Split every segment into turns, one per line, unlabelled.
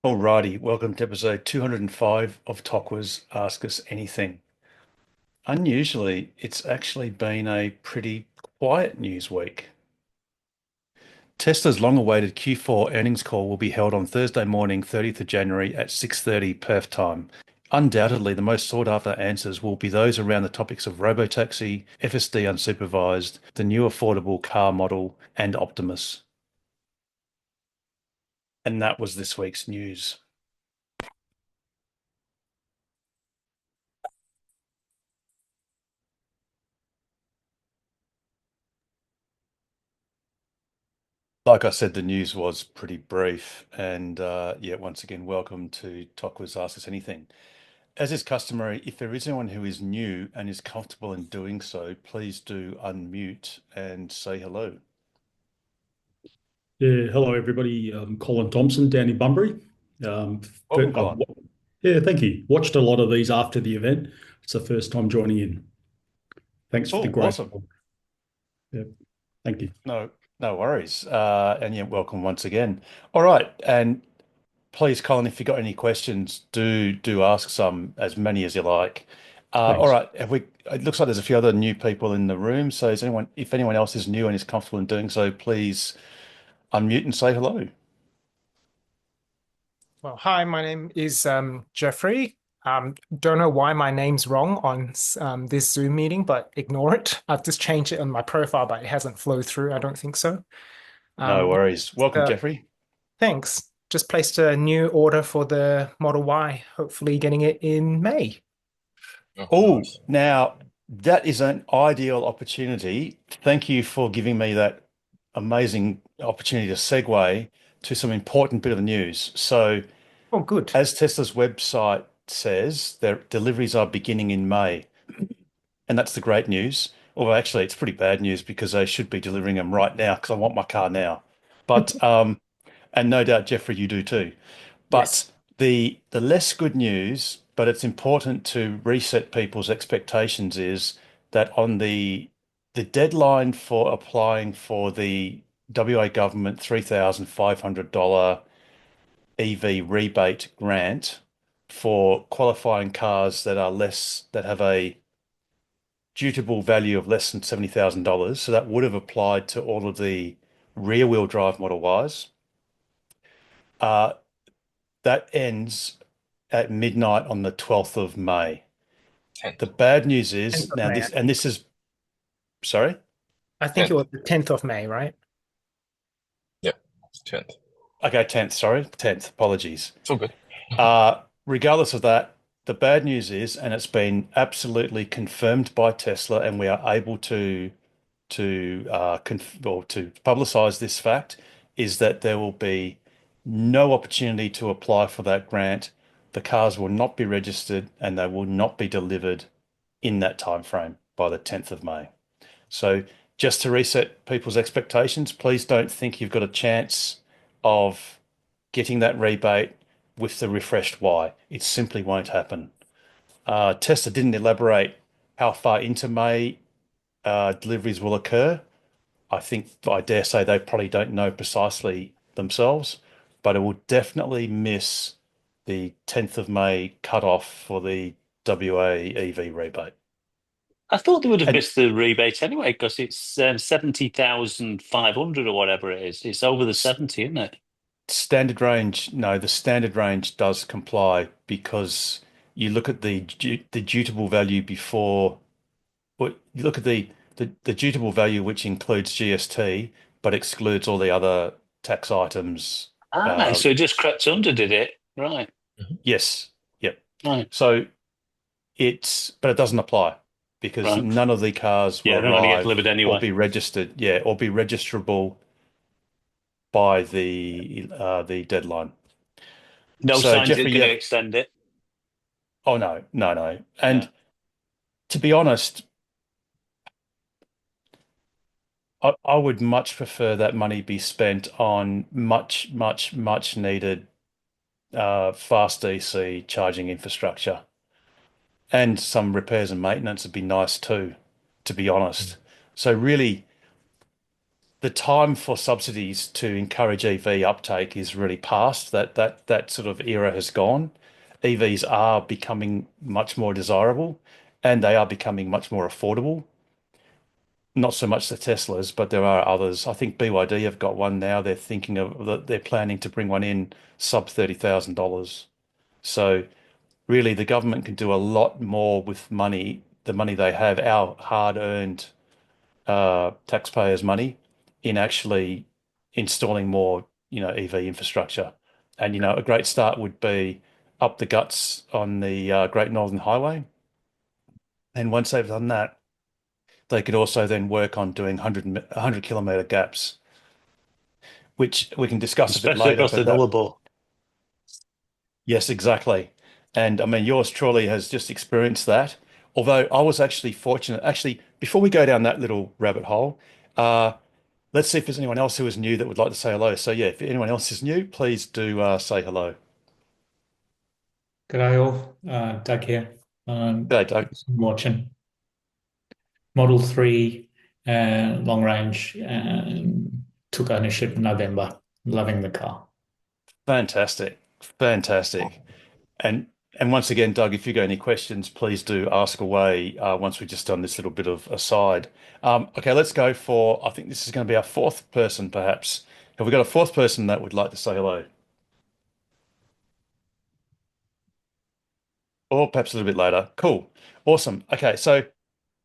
Alrighty, welcome to episode 205 of Tokwa's Ask Us Anything. Unusually, it's actually been a pretty quiet news week. Tesla's long-awaited Q4 earnings call will be held on Thursday morning, 30th of January at 6:30 Perth time. Undoubtedly, the most sought-after answers will be those around the topics of robotaxi, FSD unsupervised, the new affordable car model, and Optimus. And that was this week's news. Like I said, the news was pretty brief. And yeah, once again, welcome to Tokwa's Ask Us Anything. As is customary, if there is anyone who is new and is comfortable in doing so, please do unmute and say hello.
Yeah, hello everybody. Colin Thompson down in Bunbury. Um,
Welcome,
I've,
Colin.
yeah, thank you. Watched a lot of these after the event. It's the first time joining in. Thanks for the
Oh,
great.
awesome.
Yeah, thank you.
No, no worries. And yeah, welcome once again. All right. And please, Colin, if you've got any questions, do ask some, as many as you like. All
Thanks.
right. It looks like there's a few other new people in the room. So if anyone else is new and is comfortable in doing so, please unmute and say hello.
Well, hi, my name is Jeffrey. Don't know why my name's wrong on this Zoom meeting, but ignore it. I've just changed it on my profile, but it hasn't flowed through. I don't think so.
No
Yeah,
worries. Welcome,
uh,
Jeffrey.
thanks. Just placed a new order for the Model Y, hopefully getting it in May.
Oh,
Oh,
nice.
now that is an ideal opportunity. Thank you for giving me that amazing opportunity to segue to some important bit of news. So,
Oh, good.
as Tesla's website says, their deliveries are beginning in May. And that's the great news. Although actually it's pretty bad news because they should be delivering them right now because I want my car now. But and no doubt, Jeffrey, you do too. But
Yes.
the less good news, but it's important to reset people's expectations, is that on the deadline for applying for the WA government $3,500 EV rebate grant for qualifying cars that have a dutiable value of less than $70,000. So that would have applied to all of the rear wheel drive Model Ys. Uh, that ends at midnight on the 12th of May.
10th.
The bad news
10th
is
of
now
May.
this, and this is, sorry?
I think it
10th.
was the 10th of May, right?
Yeah, it's 10th.
Okay, 10th, sorry, 10th, apologies.
It's all good.
Regardless of that, the bad news is, and it's been absolutely confirmed by Tesla, and we are able to publicize this fact, is that there will be no opportunity to apply for that grant. The cars will not be registered and they will not be delivered in that time frame by the 10th of May. So just to reset people's expectations, please don't think you've got a chance of getting that rebate with the refreshed Y. It simply won't happen. Tesla didn't elaborate how far into May deliveries will occur. I dare say they probably don't know precisely themselves, but it will definitely miss the 10th of May cutoff for the WA EV rebate.
I thought they would have
And
missed the rebate anyway because it's 70,500 or whatever it is. It's over the 70, isn't it?
standard range, no, the standard range does comply because you look at the dutiable value before, well, you look at the dutiable value which includes GST but excludes all the other tax items.
Ah,
Uh,
so it just crept under, did it? Right,
Mhm.
yes, yep.
right,
So but it doesn't apply because
right.
none of the cars will
Yeah, they're going to get
arrive
delivered
or
anyway.
be registered, yeah, or be registerable by the deadline.
No
So
signs it's
Jeffrey,
going to
yeah,
extend it.
oh no, no, no.
Yeah.
And to be honest, I would much prefer that money be spent on much, much, much needed fast DC charging infrastructure and some repairs and maintenance would be nice too, to be honest. So really, the time for subsidies to encourage EV uptake is really past. That sort of era has gone. EVs are becoming much more desirable, and they are becoming much more affordable. Not so much the Teslas, but there are others. I think BYD have got one now. They're planning to bring one in sub $30,000. So really, the government can do a lot more with money, the money they have, our hard-earned taxpayers' money, in actually installing more, EV infrastructure. And a great start would be up the guts on the Great Northern Highway. And once they've done that, they could also then work on doing 100 kilometre gaps, which we can discuss a bit
Especially
later.
across the
But
Nullarbor.
yes, exactly. And I mean, yours truly has just experienced that. Although I was actually fortunate. Actually, before we go down that little rabbit hole, uh, let's see if there's anyone else who is new that would like to say hello. So yeah, if anyone else is new, please do say hello.
G'day all, Doug here.
G'day, Doug.
Watching Model 3 long range, took ownership in November. Loving the car.
Fantastic. Fantastic. And once again, Doug, if you got any questions, please do ask away once we've just done this little bit of aside. Okay, let's go for, I think this is going to be our fourth person, perhaps. Have we got a fourth person that would like to say hello? Or perhaps a little bit later. Cool. Awesome. Okay, so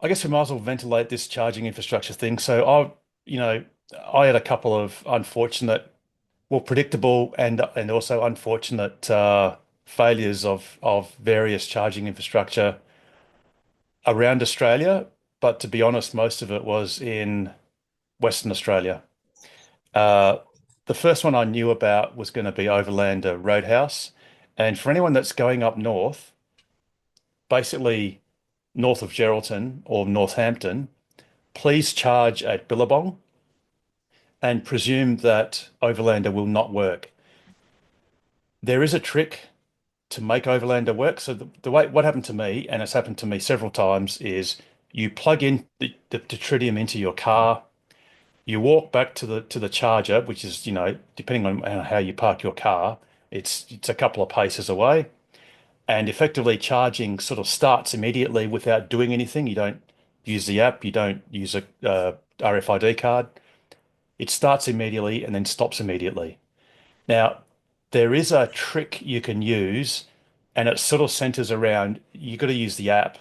I guess we might as well ventilate this charging infrastructure thing. So I had a couple of unfortunate, well, predictable and also unfortunate failures of various charging infrastructure around Australia. But to be honest, most of it was in Western Australia. Uh, the first one I knew about was going to be Overlander Roadhouse. And for anyone that's going up north, basically north of Geraldton or Northampton, please charge at Billabong and presume that Overlander will not work. There is a trick to make Overlander work. So the way what happened to me, and it's happened to me several times, is you plug in the tritium into your car, you walk back to the charger, which is, depending on how you park your car, it's a couple of paces away, and effectively charging sort of starts immediately without doing anything. You don't use the app, you don't use a RFID card. It starts immediately and then stops immediately. Now, there is a trick you can use, and it sort of centers around you got to use the app,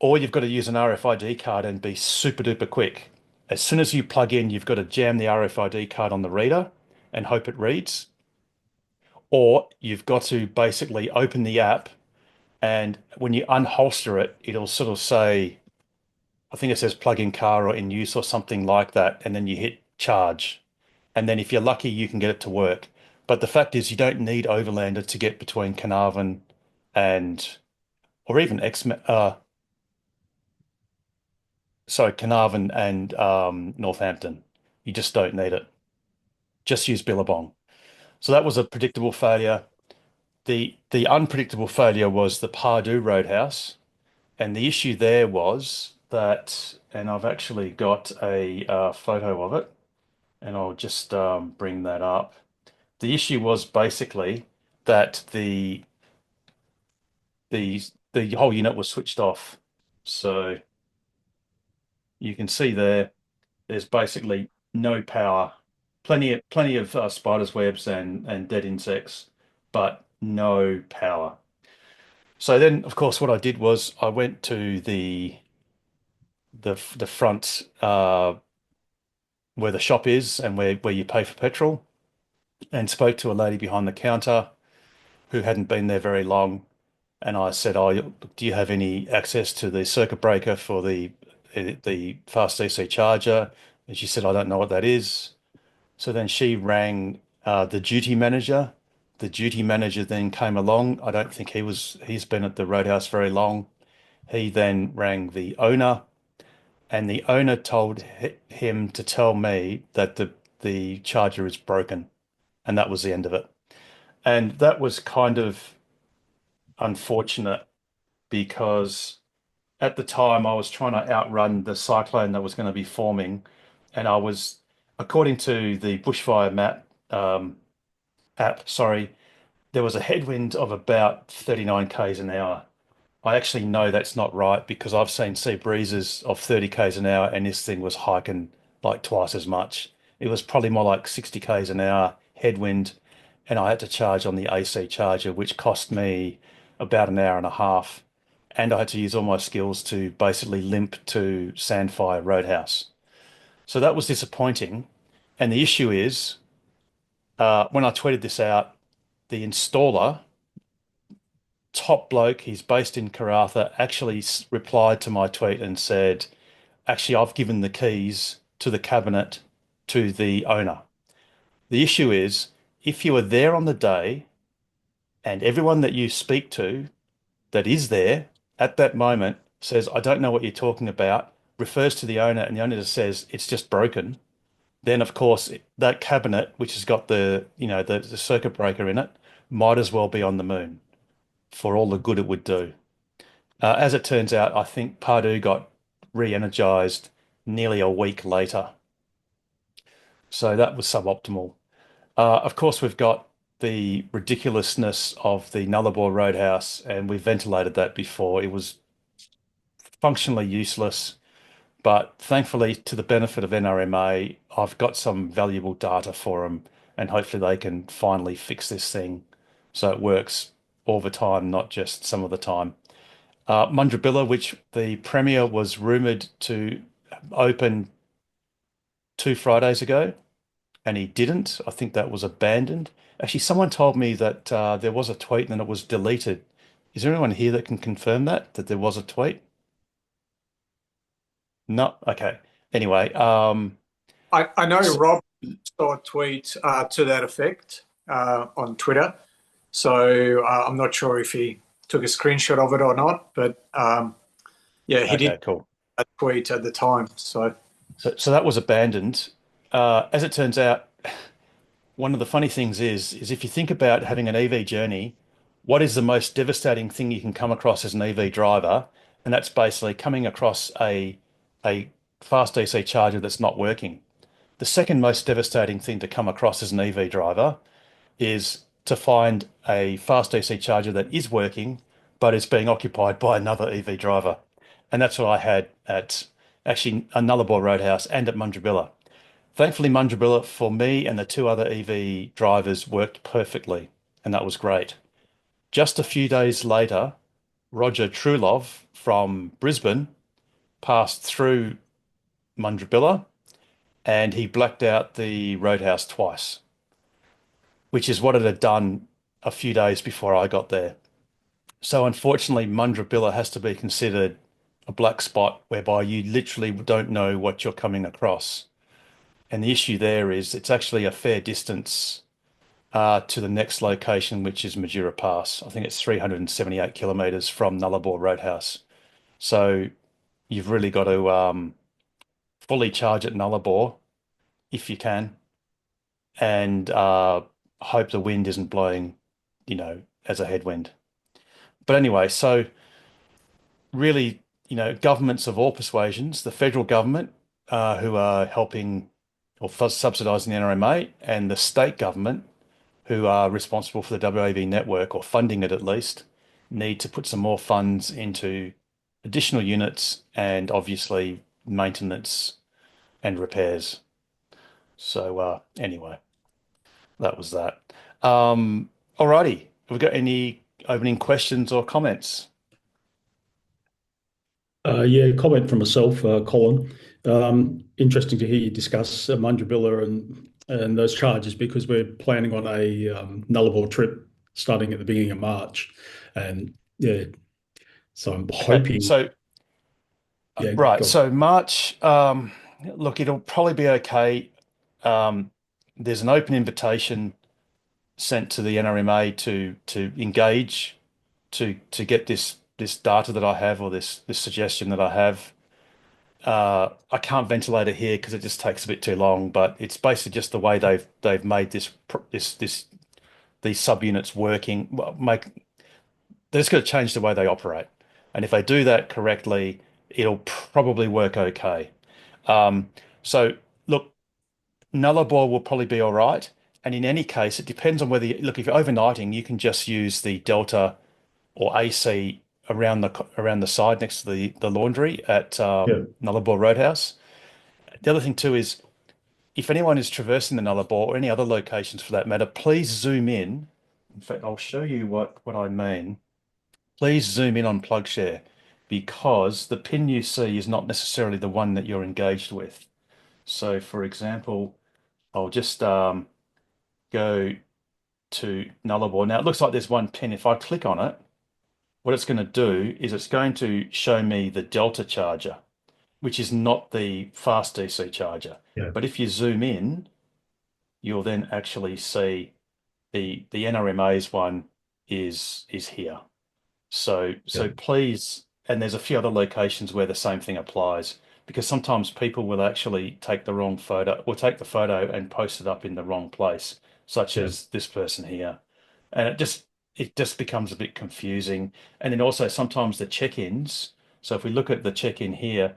or you've got to use an RFID card and be super duper quick. As soon as you plug in, you've got to jam the RFID card on the reader and hope it reads, or you've got to basically open the app, and when you unholster it, it'll sort of say, I think it says plug in car or in use or something like that, and then you hit charge. And then if you're lucky, you can get it to work. But the fact is, you don't need Overlander to get between Carnarvon and, or even Carnarvon and Northampton. You just don't need it. Just use Billabong. So that was a predictable failure. The unpredictable failure was the Pardue Roadhouse. And the issue there was that, and I've actually got a photo of it, and I'll just bring that up. The issue was basically that the whole unit was switched off. So you can see there's basically no power. Plenty of spiders webs and dead insects, but no power. So then, of course, what I did was I went to the front where the shop is and where you pay for petrol, and spoke to a lady behind the counter who hadn't been there very long. And I said, "Oh, do you have any access to the circuit breaker for the fast DC charger?" And she said, "I don't know what that is." So then she rang the duty manager. The duty manager then came along. I don't think he's been at the Roadhouse very long. He then rang the owner, and the owner told him to tell me that the charger is broken, and that was the end of it. And that was kind of unfortunate because at the time I was trying to outrun the cyclone that was going to be forming, and I was, according to the bushfire map app, sorry, there was a headwind of about 39 k's an hour. I actually know that's not right because I've seen sea breezes of 30 k's an hour, and this thing was hiking like twice as much. It was probably more like 60 k's an hour headwind, and I had to charge on the AC charger, which cost me about an hour and a half. And I had to use all my skills to basically limp to Sandfire Roadhouse. So that was disappointing. And the issue is, when I tweeted this out, the installer, top bloke, he's based in Karratha, actually replied to my tweet and said, actually, I've given the keys to the cabinet to the owner. The issue is, if you are there on the day and everyone that you speak to that is there at that moment says, I don't know what you're talking about, refers to the owner, and the owner just says, it's just broken, then of course that cabinet, which has got the circuit breaker in it, might as well be on the moon for all the good it would do. As it turns out, I think Pardue got re-energized nearly a week later. So that was suboptimal. Of course, we've got the ridiculousness of the Nullarbor Roadhouse, and we ventilated that before. It was functionally useless, but thankfully, to the benefit of NRMA, I've got some valuable data for them, and hopefully they can finally fix this thing so it works all the time, not just some of the time. Mundribilla, which the Premier was rumoured to open 2 Fridays ago, and he didn't. I think that was abandoned. Actually, someone told me that there was a tweet and then it was deleted. Is there anyone here that can confirm that there was a tweet? No? Okay. Anyway,
I know
S-
Rob saw a tweet to that effect on Twitter. So I'm not sure if he took a screenshot of it or not, but yeah, he
okay,
did
cool.
a tweet at the time. So
So that was abandoned. As it turns out, one of the funny things is if you think about having an EV journey, what is the most devastating thing you can come across as an EV driver? And that's basically coming across a fast DC charger that's not working. The second most devastating thing to come across as an EV driver is to find a fast DC charger that is working, but is being occupied by another EV driver. And that's what I had at actually a Nullarbor Roadhouse and at Mundribilla. Thankfully, Mundribilla for me and the two other EV drivers worked perfectly, and that was great. Just a few days later, Roger Trulov from Brisbane passed through Mundribilla and he blacked out the Roadhouse twice, which is what it had done a few days before I got there. So unfortunately, Mundribilla has to be considered a black spot whereby you literally don't know what you're coming across. And the issue there is it's actually a fair distance to the next location, which is Majura Pass. I think it's 378 kilometers from Nullarbor Roadhouse. So you've really got to fully charge at Nullarbor if you can, and hope the wind isn't blowing, as a headwind. But anyway, so really, governments of all persuasions, the federal government, who are helping or subsidising the NRMA, and the state government, who are responsible for the WAV network or funding it at least, need to put some more funds into additional units and obviously maintenance and repairs. So anyway, that was that. Alrighty, have we got any opening questions or comments?
Yeah, comment from myself, Colin. Interesting to hear you discuss Mundribilla and those charges because we're planning on a Nullarbor trip starting at the beginning of March, and yeah, so I'm hoping.
So
Yeah,
right,
go on.
so March, look, it'll probably be okay. There's an open invitation sent to the NRMA to engage to get this data that I have or this suggestion that I have. I can't ventilate it here because it just takes a bit too long, but it's basically just the way they've made these subunits working. They're just going to change the way they operate, and if they do that correctly, it'll probably work okay. So look, Nullarbor will probably be all right. And in any case, it depends on whether look, if you're overnighting, you can just use the Delta or AC around the side next to the laundry at
Yeah.
Nullarbor Roadhouse. The other thing too is if anyone is traversing the Nullarbor or any other locations for that matter, please zoom in. In fact, I'll show you what I mean. Please zoom in on PlugShare because the pin you see is not necessarily the one that you're engaged with. So, for example, I'll just go to Nullarbor. Now, it looks like there's one pin. If I click on it, what it's going to do is it's going to show me the Delta charger, which is not the fast DC charger.
Yeah.
But if you zoom in, you'll then actually see the NRMA's one is here. So please, and there's a few other locations where the same thing applies because sometimes people will actually take the wrong photo or take the photo and post it up in the wrong place, such as this person here. And it just becomes a bit confusing. And then also sometimes the check-ins. So if we look at the check-in here,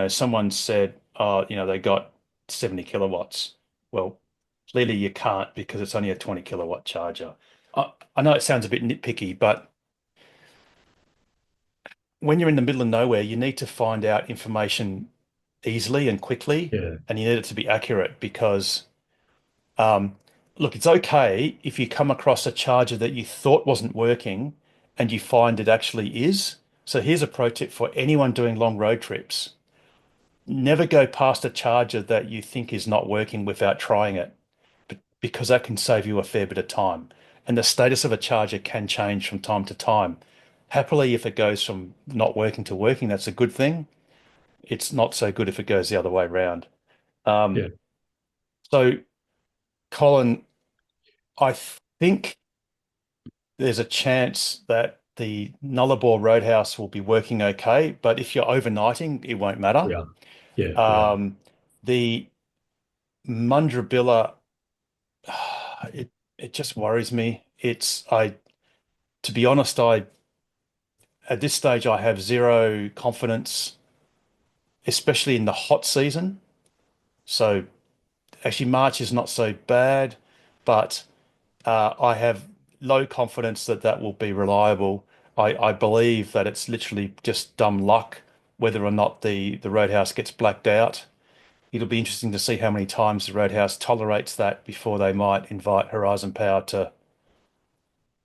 someone said, they got 70 kilowatts. Well, clearly you can't because it's only a 20 kilowatt charger. I know it sounds a bit nitpicky, but when you're in the middle of nowhere, you need to find out information easily and quickly, and you need it to be accurate because, look, it's okay if you come across a charger that you thought wasn't working and you find it actually is. So here's a pro tip for anyone doing long road trips. Never go past a charger that you think is not working without trying it, because that can save you a fair bit of time. And the status of a charger can change from time to time. Happily, if it goes from not working to working, that's a good thing. It's not so good if it goes the other way around. So, Colin, I think there's a chance that the Nullarbor Roadhouse will be working okay, but if you're overnighting, it won't matter. The Mundrabilla, it just worries me. To be honest, at this stage, I have zero confidence, especially in the hot season. So actually March is not so bad, but I have low confidence that will be reliable. I believe that it's literally just dumb luck whether or not the Roadhouse gets blacked out. It'll be interesting to see how many times the Roadhouse tolerates that before they might invite Horizon Power to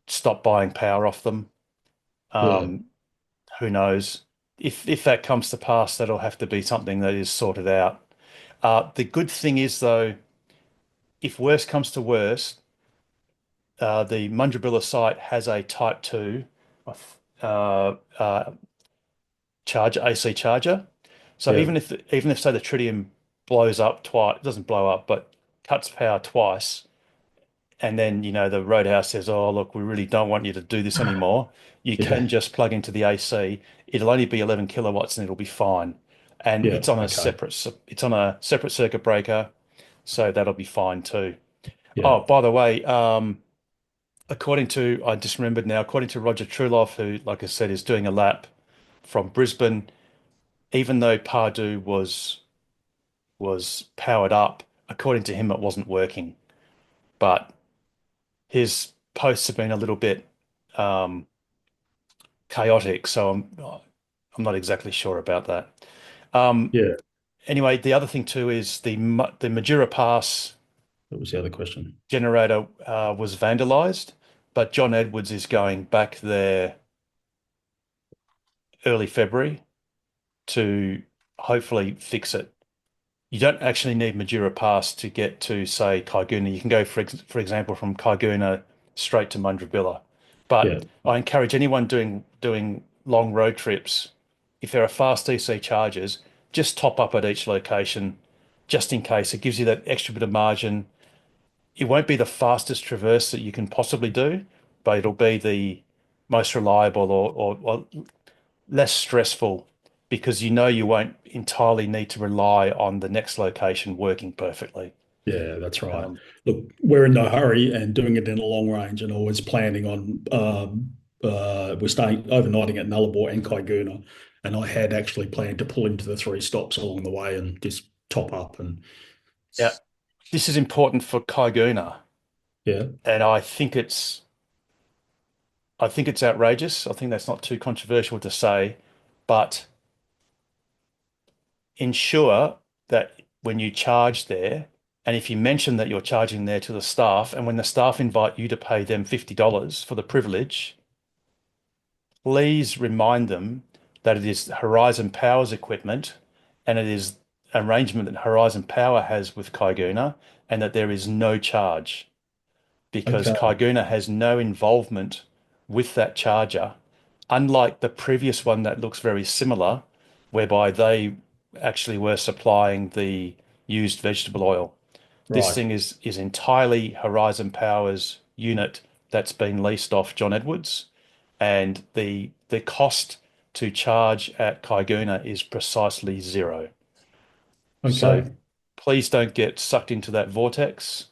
stop buying power off them. Who knows? If that comes to pass, that'll have to be something that is sorted out. The good thing is, though, if worst comes to worst, the Mundrabilla site has a Type 2 AC charger. So even if say the tritium blows up twice, it doesn't blow up, but cuts power twice, and then the Roadhouse says, "Oh, look, we really don't want you to do this anymore." You can just plug into the AC. It'll only be 11 kilowatts, and it'll be fine. And it's on a separate circuit breaker, so that'll be fine too. Oh, by the way, I just remembered now, according to Roger Truloff, who, like I said, is doing a lap from Brisbane, even though Pardue was powered up, according to him, it wasn't working. But his posts have been a little bit chaotic, so I'm not exactly sure about that. Anyway, the other thing too is the Majura Pass.
That was the other question.
Generator was vandalized, but John Edwards is going back there early February to hopefully fix it. You don't actually need Majura Pass to get to, say, Kaiguna. You can go, for example, from Kaiguna straight to Mundrabilla. But I encourage anyone doing long road trips, if there are fast DC chargers, just top up at each location, just in case. It gives you that extra bit of margin. It won't be the fastest traverse that you can possibly do, but it'll be the most reliable or less stressful, because you won't entirely need to rely on the next location working perfectly.
Yeah, that's right. Look, we're in no hurry and doing it in a long range, and always planning on we're staying overnighting at Nullarbor and Kaiguna, and I had actually planned to pull into the 3 stops along the way and just top up, and
Yeah. This is important for Kaiguna,
Yeah.
and I think it's outrageous. I think that's not too controversial to say, but ensure that when you charge there, and if you mention that you're charging there to the staff, and when the staff invite you to pay them $50 for the privilege, please remind them that it is Horizon Power's equipment and it is an arrangement that Horizon Power has with Kaiguna, and that there is no charge because
Okay.
Kaiguna has no involvement with that charger, unlike the previous one that looks very similar, whereby they actually were supplying the used vegetable oil. This
Right.
thing is entirely Horizon Power's unit that's been leased off John Edwards, and the cost to charge at Kaiguna is precisely zero. So
Okay.
please don't get sucked into that vortex.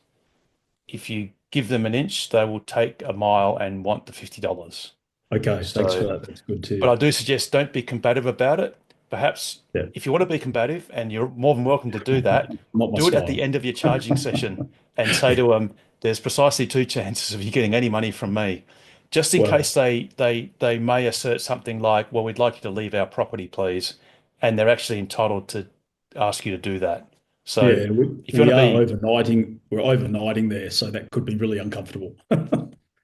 If you give them an inch, they will take a mile and want the $50.
Okay. Thanks for
So,
that. That's good
but I
too.
do suggest don't be combative about it. Perhaps
Yeah.
if you want to be combative, and you're more than welcome to do that,
Not my
do it at the
style.
end of your charging session and say to them, there's precisely two chances of you getting any money from me. Just in
Well,
case they may assert something like, well, we'd like you to leave our property, please. And they're actually entitled to ask you to do that. So
yeah, we,
if you
we
want to
are
be,
overnighting. We're overnighting there, so that could be really uncomfortable.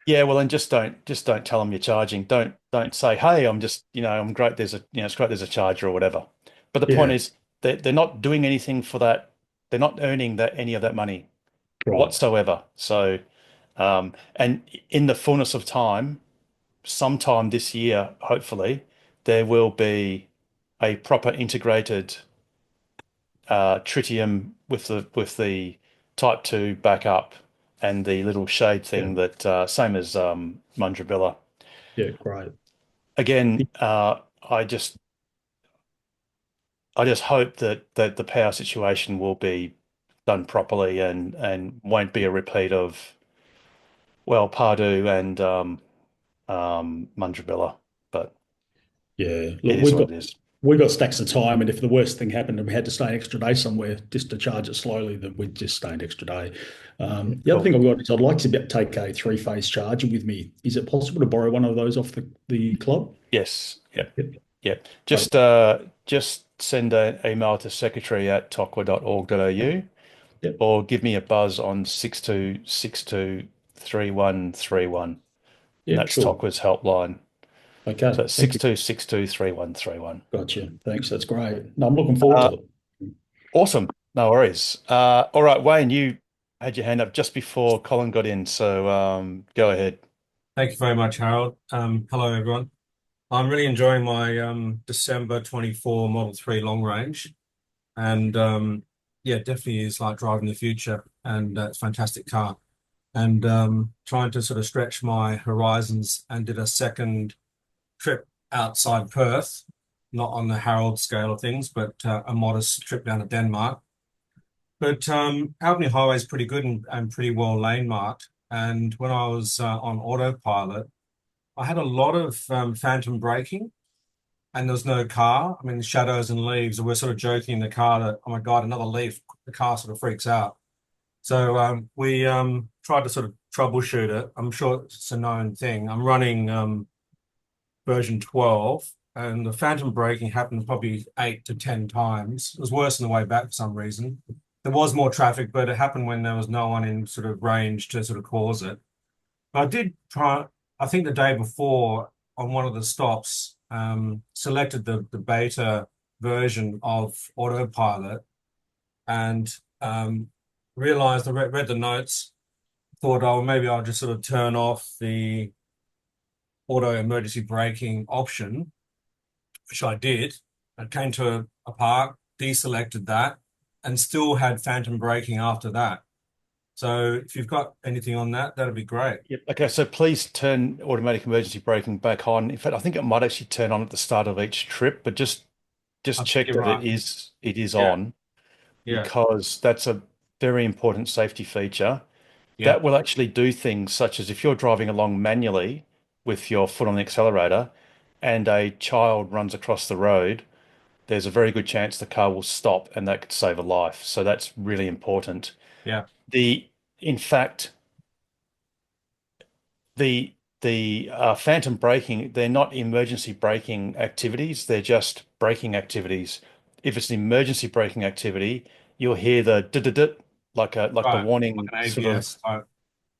yeah, well, then just don't tell them you're charging. Don't say, hey, I'm just, I'm great. It's great there's a charger or whatever. But the point
Yeah.
is they're not doing anything for that. They're not earning that any of that money
Right.
whatsoever. So, and in the fullness of time, sometime this year, hopefully, there will be a proper integrated tritium with the Type 2 backup and the little shade
Yeah.
thing that same as Mundribilla.
Yeah. Great.
Again, I just hope that the power situation will be done properly and won't be a repeat of, well, Pardue and Mundribilla, but
Yeah.
it
Look,
is
we've
what
got
it is.
we've got stacks of time, and if the worst thing happened and we had to stay an extra day somewhere just to charge it slowly, then we'd just stay an extra day. The other
Cool.
thing I've got is I'd like to take a three-phase charger with me. Is it possible to borrow one of those off the club?
Yes. Yep.
Yep.
Yep.
Great.
Just send an email to secretary@tokwa.org.au
Yep.
or give me a buzz on 62623131. And
Yep.
that's
Sure.
Tokwa's helpline.
Okay.
So it's
Thank you.
62623131.
Gotcha. Thanks. That's great. No, I'm looking forward
Uh,
to it.
awesome. No worries. All right, Wayne, you had your hand up just before Colin got in, so go ahead.
Thank you very much, Harold. Hello, everyone. I'm really enjoying my December 24 Model 3 long range. And yeah, definitely is like driving the future. And it's a fantastic car. And trying to sort of stretch my horizons, and did a second trip outside Perth, not on the Harold scale of things, but a modest trip down to Denmark. But Albany Highway is pretty good and pretty well lane marked. And when I was on autopilot, I had a lot of phantom braking, and there was no car. I mean, the shadows and leaves. We're sort of joking in the car that, oh my God, another leaf. The car sort of freaks out. So we tried to sort of troubleshoot it. I'm sure it's a known thing. I'm running version 12, and the phantom braking happened probably 8 to 10 times. It was worse on the way back for some reason. There was more traffic, but it happened when there was no one in sort of range to sort of cause it. I did try, I think the day before on one of the stops, selected the beta version of autopilot, and realized, I read the notes, thought, oh, maybe I'll just sort of turn off the auto emergency braking option, which I did. I came to a park, deselected that, and still had phantom braking after that. So if you've got anything on that, that'd be great.
Yep. Okay, so please turn automatic emergency braking back on. In fact, I think it might actually turn on at the start of each trip, but just
I think
check
you're
that
right.
it is
Yeah.
on,
Yeah.
because that's a very important safety feature.
Yeah.
That will actually do things such as if you're driving along manually with your foot on the accelerator and a child runs across the road, there's a very good chance the car will stop, and that could save a life. So that's really important.
Yeah.
In fact, the phantom braking, they're not emergency braking activities, they're just braking activities. If it's an emergency braking activity, you'll hear the duh-duh-duh, like the
Right.
warning
Like an
sort of.
ABS type.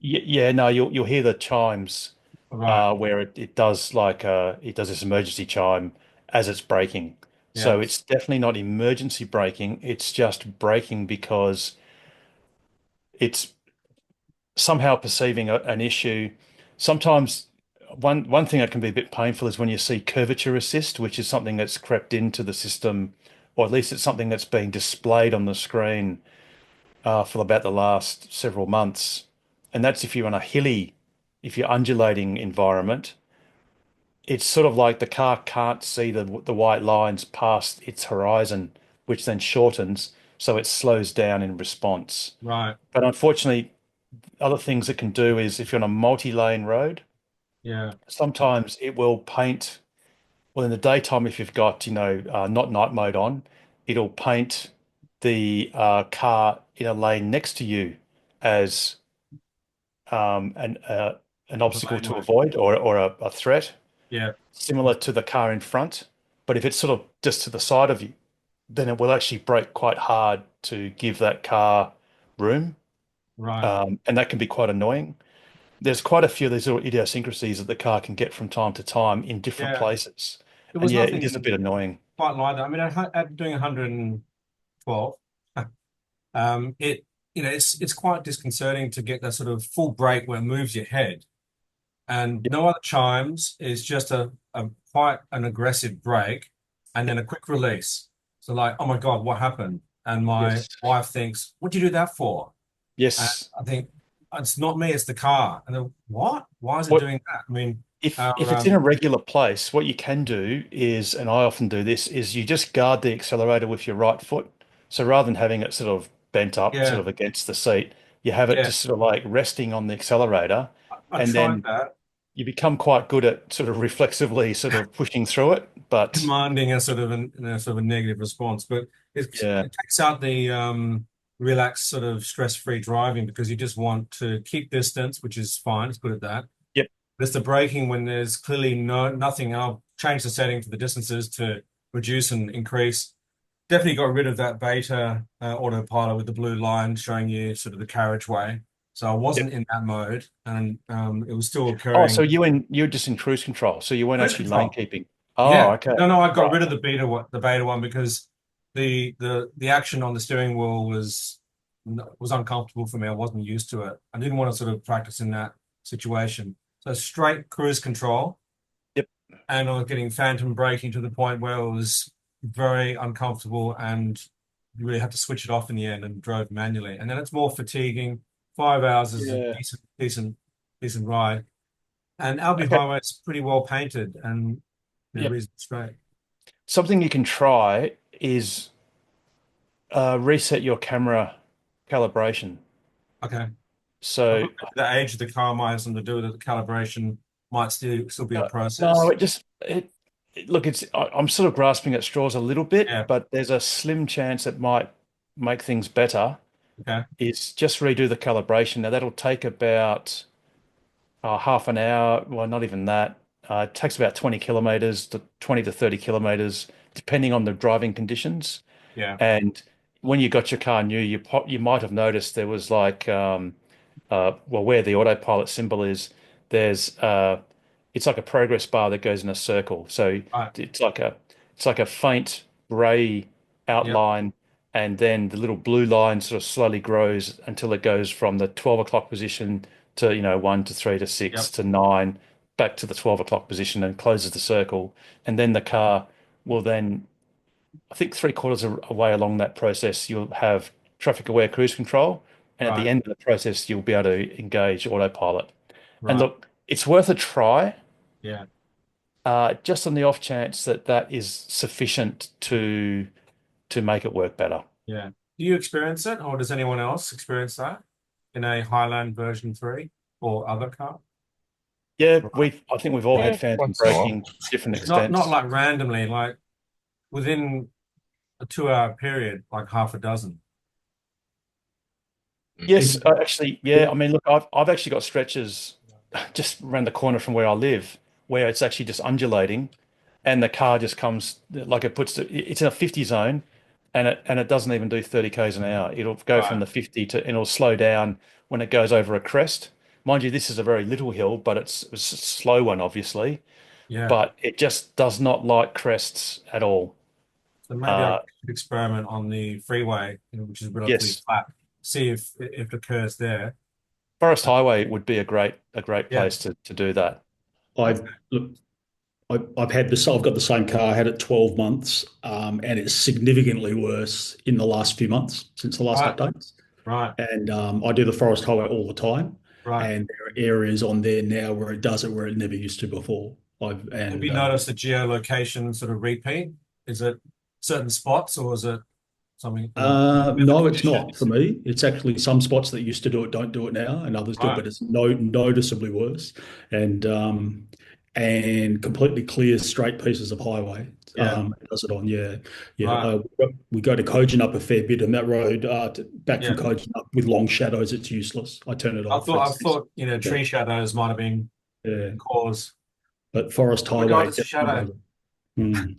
Yeah, no, you'll hear the chimes
Right.
where it does it does this emergency chime as it's braking.
Yeah.
So it's definitely not emergency braking, it's just braking because it's somehow perceiving an issue. Sometimes one thing that can be a bit painful is when you see curvature assist, which is something that's crept into the system, or at least it's something that's being displayed on the screen for about the last several months. And that's if you're on a hilly, if you're undulating environment, it's sort of like the car can't see the white lines past its horizon, which then shortens, so it slows down in response.
Right.
But unfortunately, other things it can do is if you're on a multi-lane road,
Yeah.
sometimes it will paint, well, in the daytime, if you've got, not night mode on, it'll paint the car in a lane next to you as an obstacle to
Laneway.
avoid, or a threat,
Yeah.
similar to the car in front. But if it's sort of just to the side of you, then it will actually brake quite hard to give that car room.
Right.
And that can be quite annoying. There's quite a few of these little idiosyncrasies that the car can get from time to time in different
Yeah.
places.
There
And
was
yeah, it is a
nothing
bit annoying.
quite like that. I mean, at doing 112, it's quite disconcerting to get that sort of full brake where it moves your head, and no other chimes. Is just a quite an aggressive brake, and then a quick release. So like, oh my God, what happened? And my
Yes.
wife thinks, what do you do that for? And
Yes.
I think it's not me, it's the car. And then what? Why is it
What
doing that? I mean,
if
our
if it's in a regular place, what you can do is, and I often do this, is you just guard the accelerator with your right foot. So rather than having it sort of bent up, sort
yeah,
of against the seat, you have it
yeah,
just sort of like resting on the accelerator,
I
and
tried
then
that.
you become quite good at sort of reflexively sort of pushing through it. But
Demanding a sort of a negative response, but
yeah,
it takes out the relaxed sort of stress-free driving because you just want to keep distance, which is fine. Let's put it that.
yep,
There's the braking when there's clearly nothing, and I'll change the setting for the distances to reduce and increase. Definitely got rid of that beta autopilot with the blue line showing you sort of the carriageway. So I
yep.
wasn't in that mode, and it was still
Oh, so
occurring.
you're just in cruise control, so you weren't
Cruise
actually lane
control.
keeping. Oh,
Yeah.
okay.
No, I got
Right.
rid of the beta one because the action on the steering wheel was uncomfortable for me. I wasn't used to it. I didn't want to sort of practice in that situation. So straight cruise control,
Yep.
and I was getting phantom braking to the point where it was very uncomfortable, and you really had to switch it off in the end and drove manually. And then it's more fatiguing. 5 hours is a
Yeah.
decent ride. And Albi
Okay.
Highway is pretty well painted and
Yep.
reasonably straight.
Something you can try is reset your camera calibration.
Okay.
So
The age of the car might have something to do with it. The calibration might still be a
no,
process.
look, I'm sort of grasping at straws a little bit,
Yeah.
but there's a slim chance it might make things better.
Okay.
Is just redo the calibration. Now that'll take about half an hour. Well, not even that. It takes about 20 kilometers to 20 to 30 kilometers, depending on the driving conditions.
Yeah.
And when you got your car new, you might have noticed there was like, well, where the autopilot symbol is, there's it's like a progress bar that goes in a circle. So
Right.
it's like a faint gray
Yep.
outline, and then the little blue line sort of slowly grows until it goes from the 12 o'clock position to 1 to 3 to 6
Yep.
to 9, back to the 12 o'clock position, and closes the circle. And then the car will then, I think, three-quarters of a way along that process, you'll have traffic aware cruise control. And at the
Right.
end of the process, you'll be able to engage autopilot. And
Right.
look, it's worth a try,
Yeah.
just on the off chance that that is sufficient to make it work better.
Yeah. Do you experience it, or does anyone else experience that in a Highland version 3 or other car?
Yeah,
Right.
I think we've all had
Yeah,
phantom
once in a while.
braking to different
Not
extents.
like randomly, like within a 2 hour period, like half a dozen.
Yes, actually, yeah. I mean, look, I've actually got stretches just around the corner from where I live where it's actually just undulating, and the car just comes like it's in a 50 zone, and it doesn't even do 30 k's an hour. It'll go from
Right.
the 50 to, and it'll slow down when it goes over a crest. Mind you, this is a very little hill, but it's a slow one, obviously.
Yeah.
But it just does not like crests at all.
So maybe I
Uh,
could experiment on the freeway, which is relatively
yes,
flat. See if it occurs there.
Forest Highway would be a great
Yeah.
place to do that.
I look, I've had this. I've got the same car. I had it 12 months, and it's significantly worse in the last few months since the last
Right.
updates.
Right.
And I do the Forest Highway all the time,
Right.
and there are areas on there now where it does it where it never used to before.
Have you noticed the geolocation sort of repeat? Is it certain spots or is it something?
No, it's not for me. It's actually some spots that used to do it don't do it now, and others do it,
Right.
but it's noticeably worse. And completely clear straight pieces of highway.
Yeah.
It does it on, yeah, yeah.
Right.
We go to Kojonup a fair bit, and that road back from
Yeah.
Kojonup with long shadows, it's useless. I turn it
I
off.
thought tree shadows might have been
Yeah,
cause.
but Forest
Oh my God,
Highway
it's a shadow.
Mm,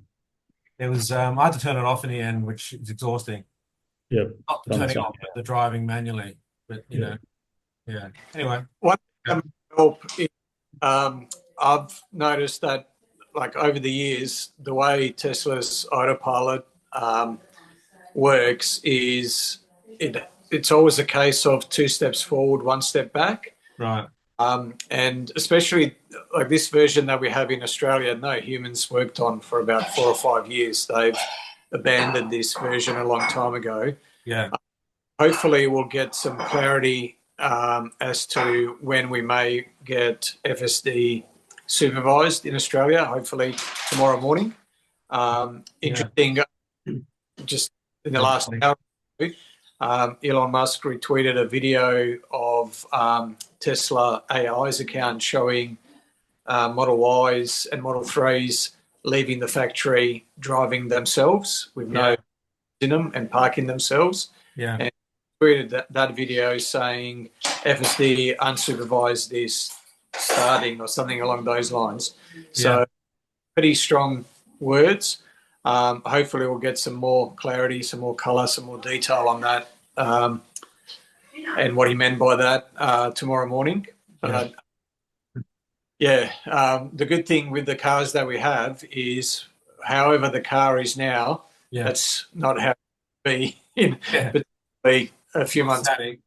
It was I had to turn it off in the end, which is exhausting.
yeah,
Not the
done the
turning
same.
off, but the driving manually. But you
Yeah.
know, yeah. Anyway,
One
Yeah.
help is, I've noticed that, like over the years, the way Tesla's autopilot works is it's always a case of 2 steps forward, 1 step back.
right.
And especially like this version that we have in Australia, no humans worked on for about 4 or 5 years. They've abandoned this version a long time ago.
Yeah.
Hopefully, we'll get some clarity as to when we may get FSD supervised in Australia, hopefully tomorrow morning. Interesting, just in the last hour, Elon Musk retweeted a video of Tesla AI's account showing Model Ys and Model 3s leaving the factory, driving themselves with no in them and parking themselves.
Yeah.
And tweeted that video saying FSD unsupervised this starting or something along those lines. So pretty strong words. Hopefully we'll get some more clarity, some more colour, some more detail on that and what he meant by that tomorrow morning. But the good thing with the cars that we have is however the car is now, that's not how it will be in particularly a few months.
Static.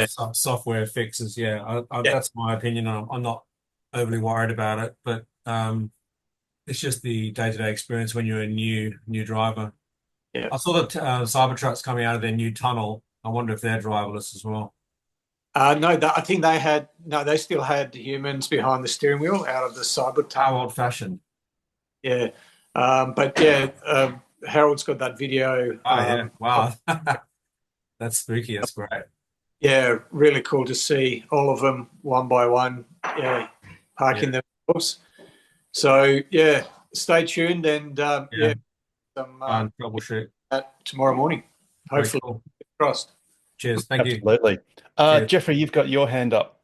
Some software fixes. That's my opinion. I'm not overly worried about it, but it's just the day-to-day experience when you're a new driver.
Yeah.
I saw that Cybertruck's coming out of their new tunnel. I wonder if they're driverless as well.
No, I think they still had humans behind the steering wheel out of the Cybertruck.
How old-fashioned.
Yeah. Harold's got that video.
Wow. That's spooky. That's great.
Yeah, really cool to see all of them one by one, parking themselves. So, stay tuned and, some
troubleshoot
tomorrow morning. Hopefully,
cool.
Crossed.
Cheers. Thank you.
Absolutely. Jeffrey, you've got your hand up.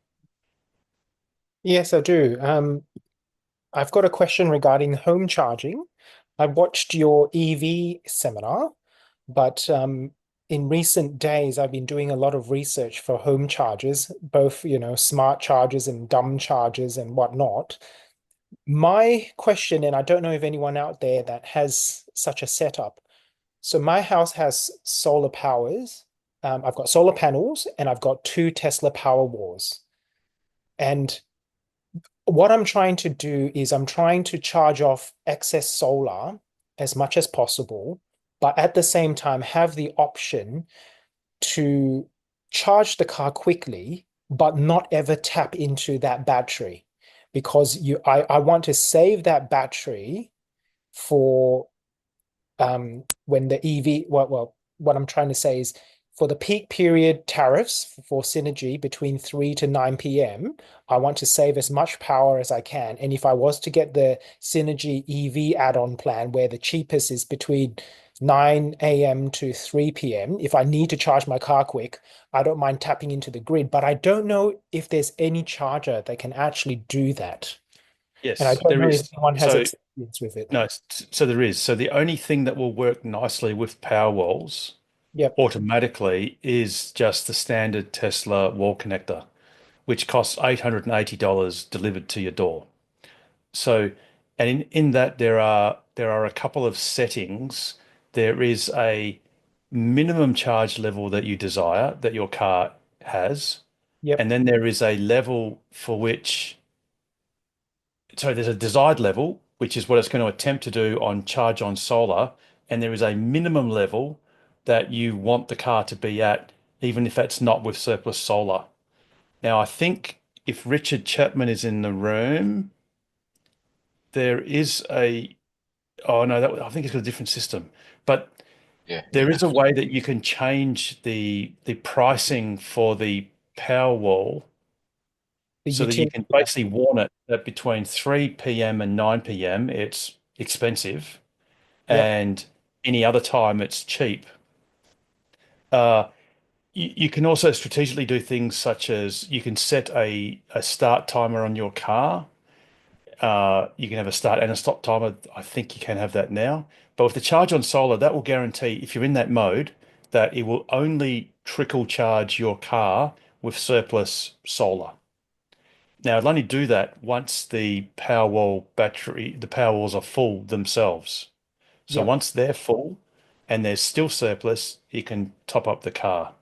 Yes, I do. I've got a question regarding home charging. I watched your EV seminar, but in recent days, I've been doing a lot of research for home chargers, both, smart chargers and dumb chargers and whatnot. My question, and I don't know if anyone out there that has such a setup. So my house has solar powers. I've got solar panels and I've got 2 Tesla Powerwalls. And what I'm trying to do is I'm trying to charge off excess solar as much as possible, but at the same time have the option to charge the car quickly, but not ever tap into that battery, because I want to save that battery for when the EV, what I'm trying to say is for the peak period tariffs for Synergy between 3 to 9 p.m., I want to save as much power as I can. And if I was to get the Synergy EV add-on plan where the cheapest is between 9 a.m. to 3 p.m. If I need to charge my car quick, I don't mind tapping into the grid, but I don't know if there's any charger that can actually do that. And I
Yes,
don't
there
know if
is.
anyone has
So
experience with it.
no, so there is. So the only thing that will work nicely with Powerwalls
Yep.
automatically is just the standard Tesla wall connector, which costs $880 delivered to your door. So, and in that there are a couple of settings. There is a minimum charge level that you desire that your car has,
Yep.
and then there is a level for which, so there's a desired level, which is what it's going to attempt to do on charge on solar, and there is a minimum level that you want the car to be at, even if that's not with surplus solar. Now, I think if Richard Chapman is in the room, there is a, oh no, I think it's got a different system, but
Yeah.
there is a way that you can change the pricing for the Powerwall
The
so that you
utility.
can basically warn it that between 3 p.m. and 9 p.m. it's expensive,
Yep.
and any other time it's cheap. Uh, you can also strategically do things such as you can set a start timer on your car. You can have a start and a stop timer. I think you can have that now. But with the charge on solar, that will guarantee if you're in that mode that it will only trickle charge your car with surplus solar. Now, it'll only do that once the Powerwall the Powerwalls are full themselves. So
Yep.
once they're full and there's still surplus, you can top up the car.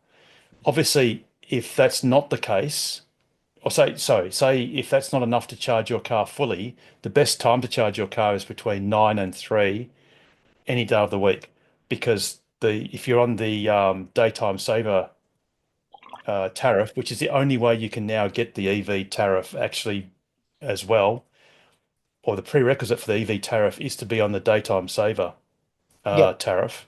Obviously, if that's not the case, or say if that's not enough to charge your car fully, the best time to charge your car is between 9 and 3 any day of the week, because the if you're on the daytime saver tariff, which is the only way you can now get the EV tariff actually as well, or the prerequisite for the EV tariff is to be on the daytime saver
Yep.
tariff,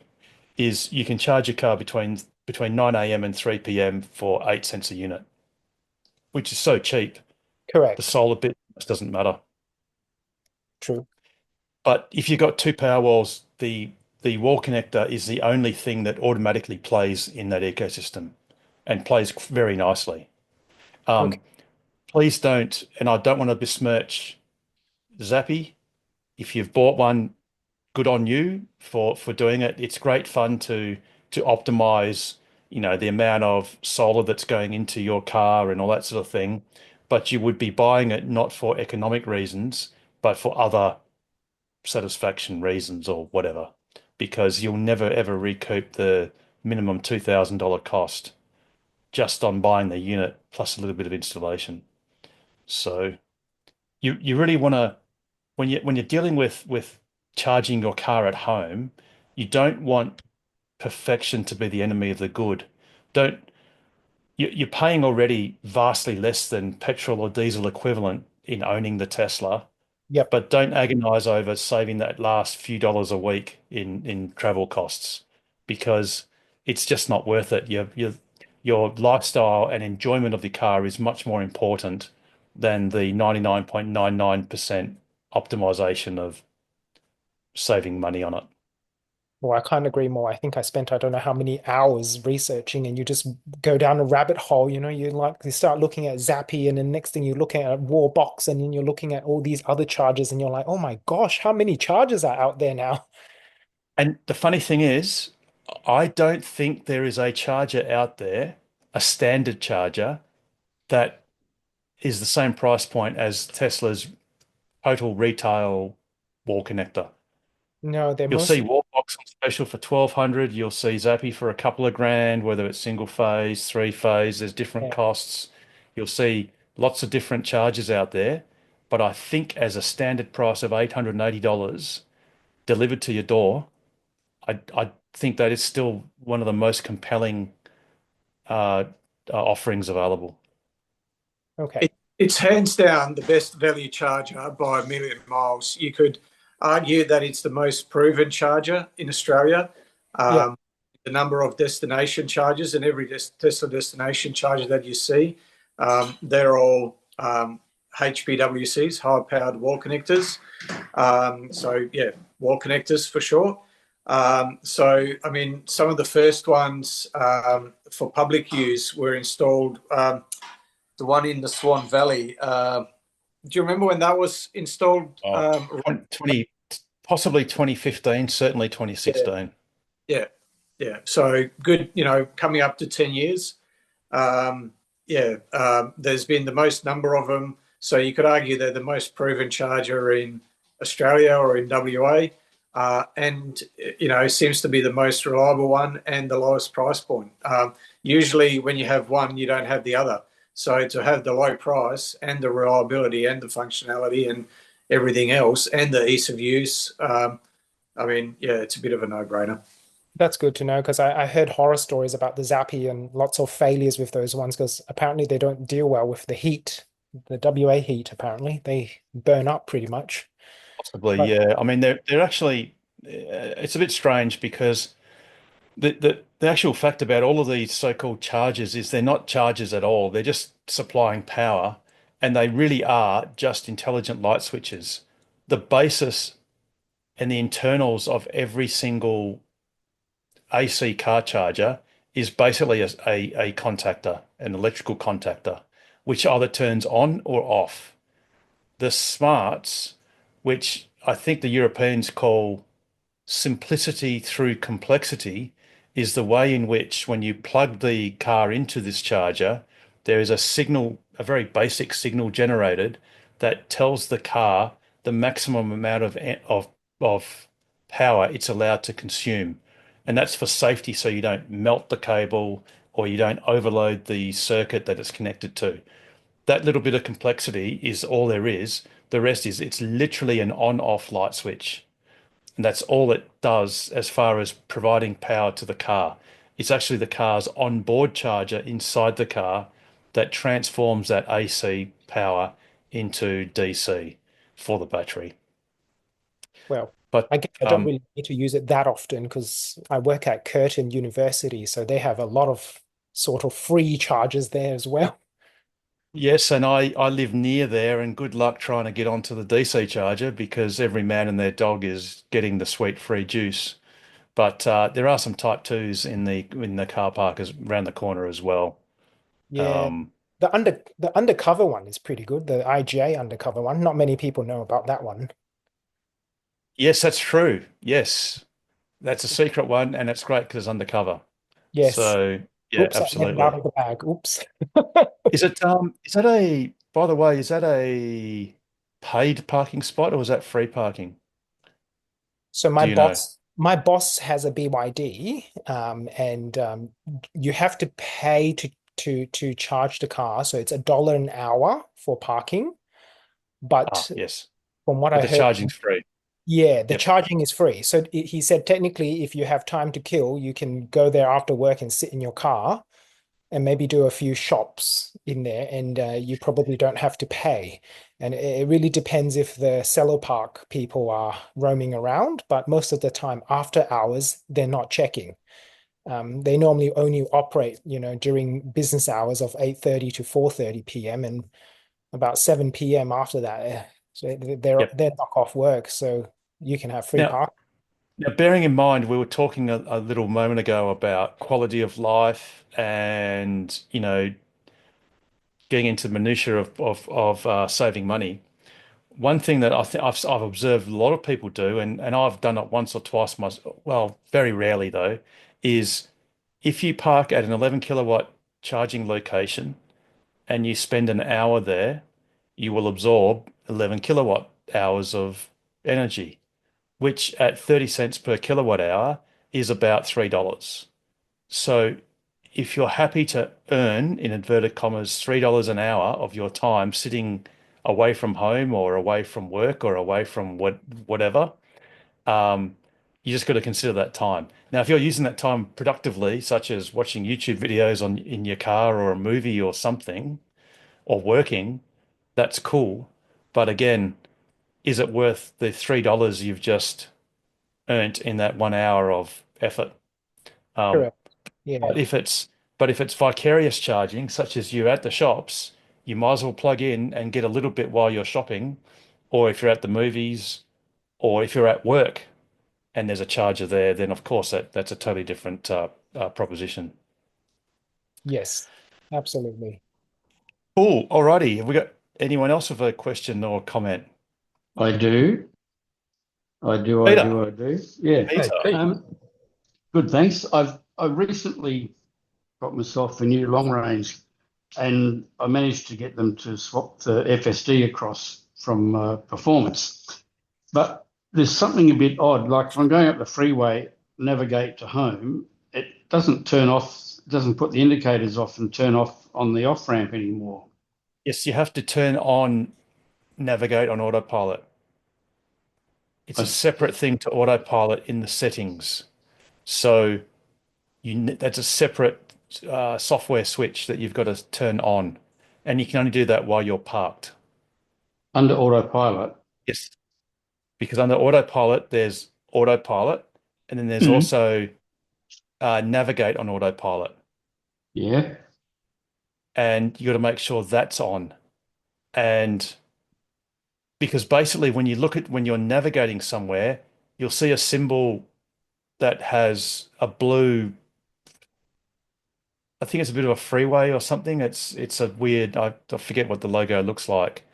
is you can charge your car between 9 a.m. and 3 p.m. for 8 cents a unit, which is so cheap. The
Correct.
solar bit doesn't matter.
True.
But if you've got two Powerwalls, the wall connector is the only thing that automatically plays in that ecosystem and plays very nicely.
Okay.
Please don't, and I don't want to besmirch Zappy. If you've bought one, good on you for doing it. It's great fun to optimize, the amount of solar that's going into your car and all that sort of thing. But you would be buying it not for economic reasons, but for other satisfaction reasons or whatever, because you'll never ever recoup the minimum $2,000 cost just on buying the unit plus a little bit of installation. So you really want to, when you're dealing with charging your car at home, you don't want perfection to be the enemy of the good. Don't you're paying already vastly less than petrol or diesel equivalent in owning the Tesla,
Yep.
but don't agonize over saving that last few dollars a week in travel costs, because it's just not worth it. Your lifestyle and enjoyment of the car is much more important than the 99.99% optimization of saving money on it.
Well, I can't agree more. I think I spent I don't know how many hours researching, and you just go down a rabbit hole. You start looking at Zappy, and then next thing you're looking at Warbox, and then you're looking at all these other chargers, and you're like, oh my gosh, how many chargers are out there now?
And the funny thing is, I don't think there is a charger out there, a standard charger, that is the same price point as Tesla's total retail wall connector.
No, they're
You'll see
mostly
Wallbox on special for 1,200. You'll see Zappy for a couple of grand, whether it's single phase, three phase, there's different
yeah.
costs. You'll see lots of different chargers out there. But I think as a standard price of $880 delivered to your door, I think that is still one of the most compelling uh, offerings available.
Okay.
It's hands down the best value charger by a million miles. You could argue that it's the most proven charger in Australia.
Yeah.
The number of destination chargers, and every Tesla destination charger that you see, they're all HPWCs, high powered wall connectors. So yeah, wall connectors for sure. So, I mean, some of the first ones for public use were installed. The one in the Swan Valley. Do you remember when that was installed?
Oh, 20, possibly 2015, certainly 2016.
Yeah. So good, coming up to 10 years. There's been the most number of them. So you could argue they're the most proven charger in Australia or in WA. And, seems to be the most reliable one and the lowest price point. Usually when you have one, you don't have the other. So to have the low price and the reliability and the functionality and everything else and the ease of use, it's a bit of a no-brainer.
That's good to know because I heard horror stories about the Zappi and lots of failures with those ones because apparently they don't deal well with the heat, the WA heat, apparently. They burn up pretty much.
Possibly,
But
yeah. I mean, they're actually, it's a bit strange because the actual fact about all of these so-called chargers is they're not chargers at all. They're just supplying power, and they really are just intelligent light switches. The basis and the internals of every single AC car charger is basically a contactor, an electrical contactor, which either turns on or off. The smarts, which I think the Europeans call simplicity through complexity, is the way in which when you plug the car into this charger, there is a signal, a very basic signal generated that tells the car the maximum amount of power it's allowed to consume. And that's for safety, so you don't melt the cable or you don't overload the circuit that it's connected to. That little bit of complexity is all there is. The rest is it's literally an on-off light switch. And that's all it does as far as providing power to the car. It's actually the car's onboard charger inside the car that transforms that AC power into DC for the battery.
well,
But
I guess I don't really need to use it that often because I work at Curtin University, so they have a lot of sort of free chargers there as well.
yes, and I live near there, and good luck trying to get onto the DC charger because every man and their dog is getting the sweet free juice. But there are some Type 2s in the car park around the corner as well.
Yeah.
Um,
The undercover one is pretty good, the IGA undercover one. Not many people know about that one.
yes, that's true. Yes, that's a secret one, and it's great because it's undercover.
Yes.
So yeah,
Oops, I let it
absolutely.
out of the bag. Oops.
Is that a, by the way, is that a paid parking spot or is that free parking?
So
Do you know?
my boss has a BYD, and you have to pay to charge the car. So it's $1 an hour for parking.
Ah,
But
yes.
from what
But
I
the
heard,
charging's free.
yeah, the
Yep.
charging is free. So he said technically, if you have time to kill, you can go there after work and sit in your car and maybe do a few shops in there, and you probably don't have to pay. And it really depends if the cello park people are roaming around, but most of the time after hours, they're not checking. They normally only operate, during business hours of 8:30 to 4:30 p.m. and about 7 p.m. after that. So
Yep.
they're knock off work, so you can have free
Now,
park.
now, bearing in mind, we were talking a little moment ago about quality of life and, getting into minutiae of saving money. One thing that I think I've observed a lot of people do, and I've done it once or twice myself, well, very rarely though, is if you park at an 11 kilowatt charging location and you spend an hour there, you will absorb 11 kilowatt hours of energy, which at 30 cents per kilowatt hour is about $3. So if you're happy to earn, in inverted commas, $3 an hour of your time sitting away from home or away from work or away from whatever, um, you just got to consider that time. Now, if you're using that time productively, such as watching YouTube videos in your car or a movie or something, or working, that's cool. But again, is it worth the $3 you've just earned in that 1 hour of effort? Um,
Correct. Yeah.
but if it's vicarious charging, such as you're at the shops, you might as well plug in and get a little bit while you're shopping, or if you're at the movies, or if you're at work. and there's a charger there, then of course that's a totally different proposition.
Yes, absolutely.
Cool. Alrighty. Have we got anyone else with a question or comment?
I do.
Peter.
Yeah.
Peter.
Good, thanks. I recently got myself a new long range, and I managed to get them to swap the FSD across from performance. But there's something a bit odd. Like if I'm going up the freeway, navigate to home, it doesn't turn off, doesn't put the indicators off and turn off on the off ramp anymore.
Yes, you have to turn on navigate on autopilot. It's a separate thing to autopilot in the settings. So that's a separate software switch that you've got to turn on. And you can only do that while you're parked.
Under autopilot?
Yes. Because under autopilot, there's autopilot, and then there's also navigate on autopilot.
Yeah.
And you got to make sure that's on. And because basically when you're navigating somewhere, you'll see a symbol that has a blue, I think it's a bit of a freeway or something. It's a weird, I forget what the logo looks like,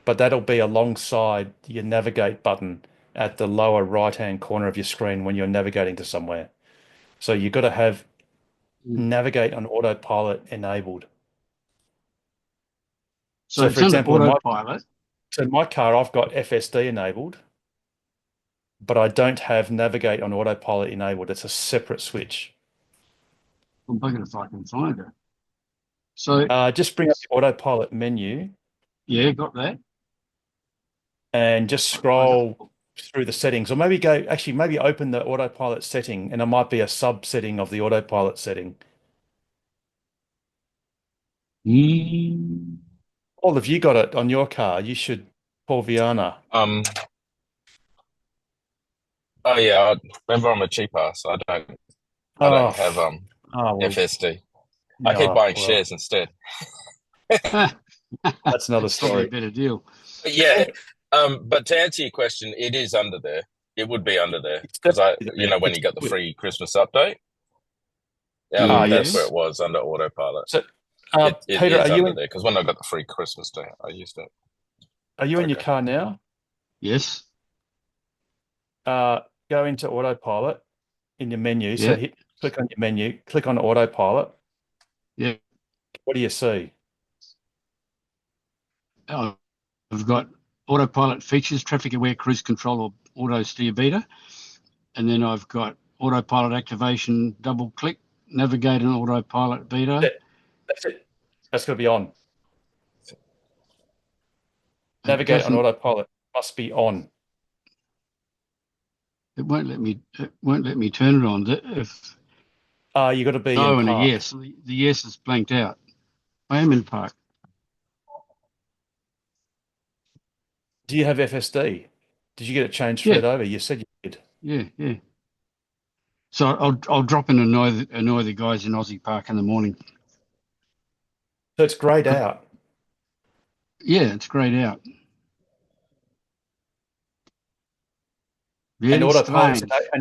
but that'll be alongside your navigate button at the lower right-hand corner of your screen when you're navigating to somewhere. So you've got to have navigate on autopilot enabled.
So
for example,
autopilot.
In my car, I've got FSD enabled, but I don't have navigate on autopilot enabled. It's a separate switch.
I'm looking if I can find it. So
just bring up the autopilot menu.
Yeah, got that.
And just scroll through the settings, or maybe open the autopilot setting, and it might be a sub setting of the autopilot setting. Paul, have you got it on your car? You should, Paul Viana.
Oh yeah, remember I'm a cheaper, so I don't have FSD. I keep buying shares instead.
That's another story.
Probably a better deal.
But yeah, but to answer your question, it is under there. It would be under there because when you got the free Christmas update, that's where it was under autopilot.
So,
it
Peter,
is
are you
under there because when I got the free Christmas day, I used it.
Are you in your car now?
Yes.
Go into autopilot in your menu.
Yeah.
So click on your menu, click on autopilot.
Yeah.
What do you see?
I've got autopilot features, traffic aware cruise control or auto steer beta. And then I've got autopilot activation, double click, navigate and autopilot beta.
That's it. That's going to be on. Navigate on autopilot must be on.
It won't let me turn it on. If
you got to be
no
in
and
park.
a yes. The yes is blanked out. I am in park.
Do you have FSD? Did you get it transferred over? You said you did.
Yeah. So I'll drop in and annoy the guys in Aussie Park in the morning.
So it's greyed out.
Yeah, it's greyed out.
And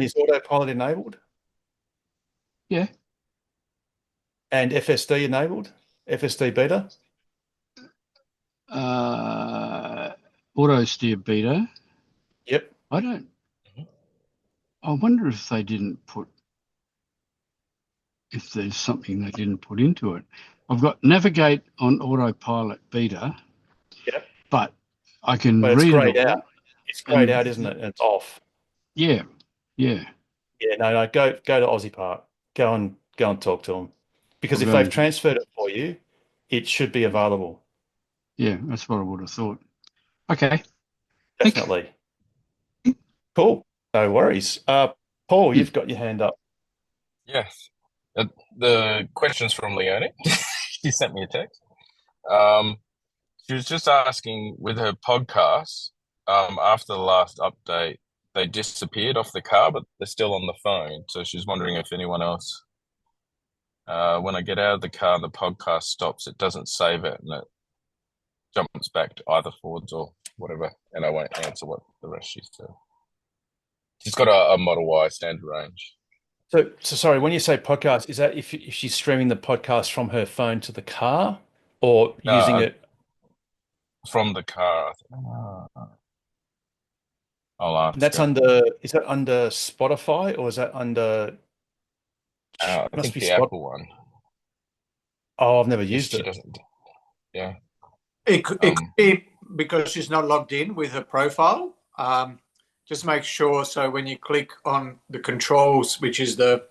is autopilot enabled?
Yeah.
And FSD enabled? FSD beta?
Auto steer beta.
Yep.
I wonder if there's something they didn't put into it. I've got navigate on autopilot beta.
Yep.
But I can
read
it's
greyed out. It's greyed out, isn't it? And it's off.
Yeah.
Yeah, no, go to Aussie Park. Go and talk to them. Because if they've transferred it for you, it should be available.
Yeah, that's what I would have thought. Okay.
Definitely. Cool. No worries. Paul, you've got your hand up.
Yes. The question's from Leonie. She sent me a text. She was just asking with her podcasts, after the last update, they disappeared off the car, but they're still on the phone. So she's wondering if anyone else, when I get out of the car and the podcast stops, it doesn't save it and it jumps back to either forwards or whatever. And I won't answer what the rest she said. She's got a Model Y standard range
So sorry, when you say podcast, is that if she's streaming the podcast from her phone to the car or using
uh,
it?
from the car. I'll
And
ask
that's
her.
is that under Spotify or is that under,
I
must
think
be
the
Spot?
Apple one.
Oh, I've never
She,
used
she
it.
doesn't. Yeah.
It could be because she's not logged in with her profile. Just make sure, so when you click on the controls, which is the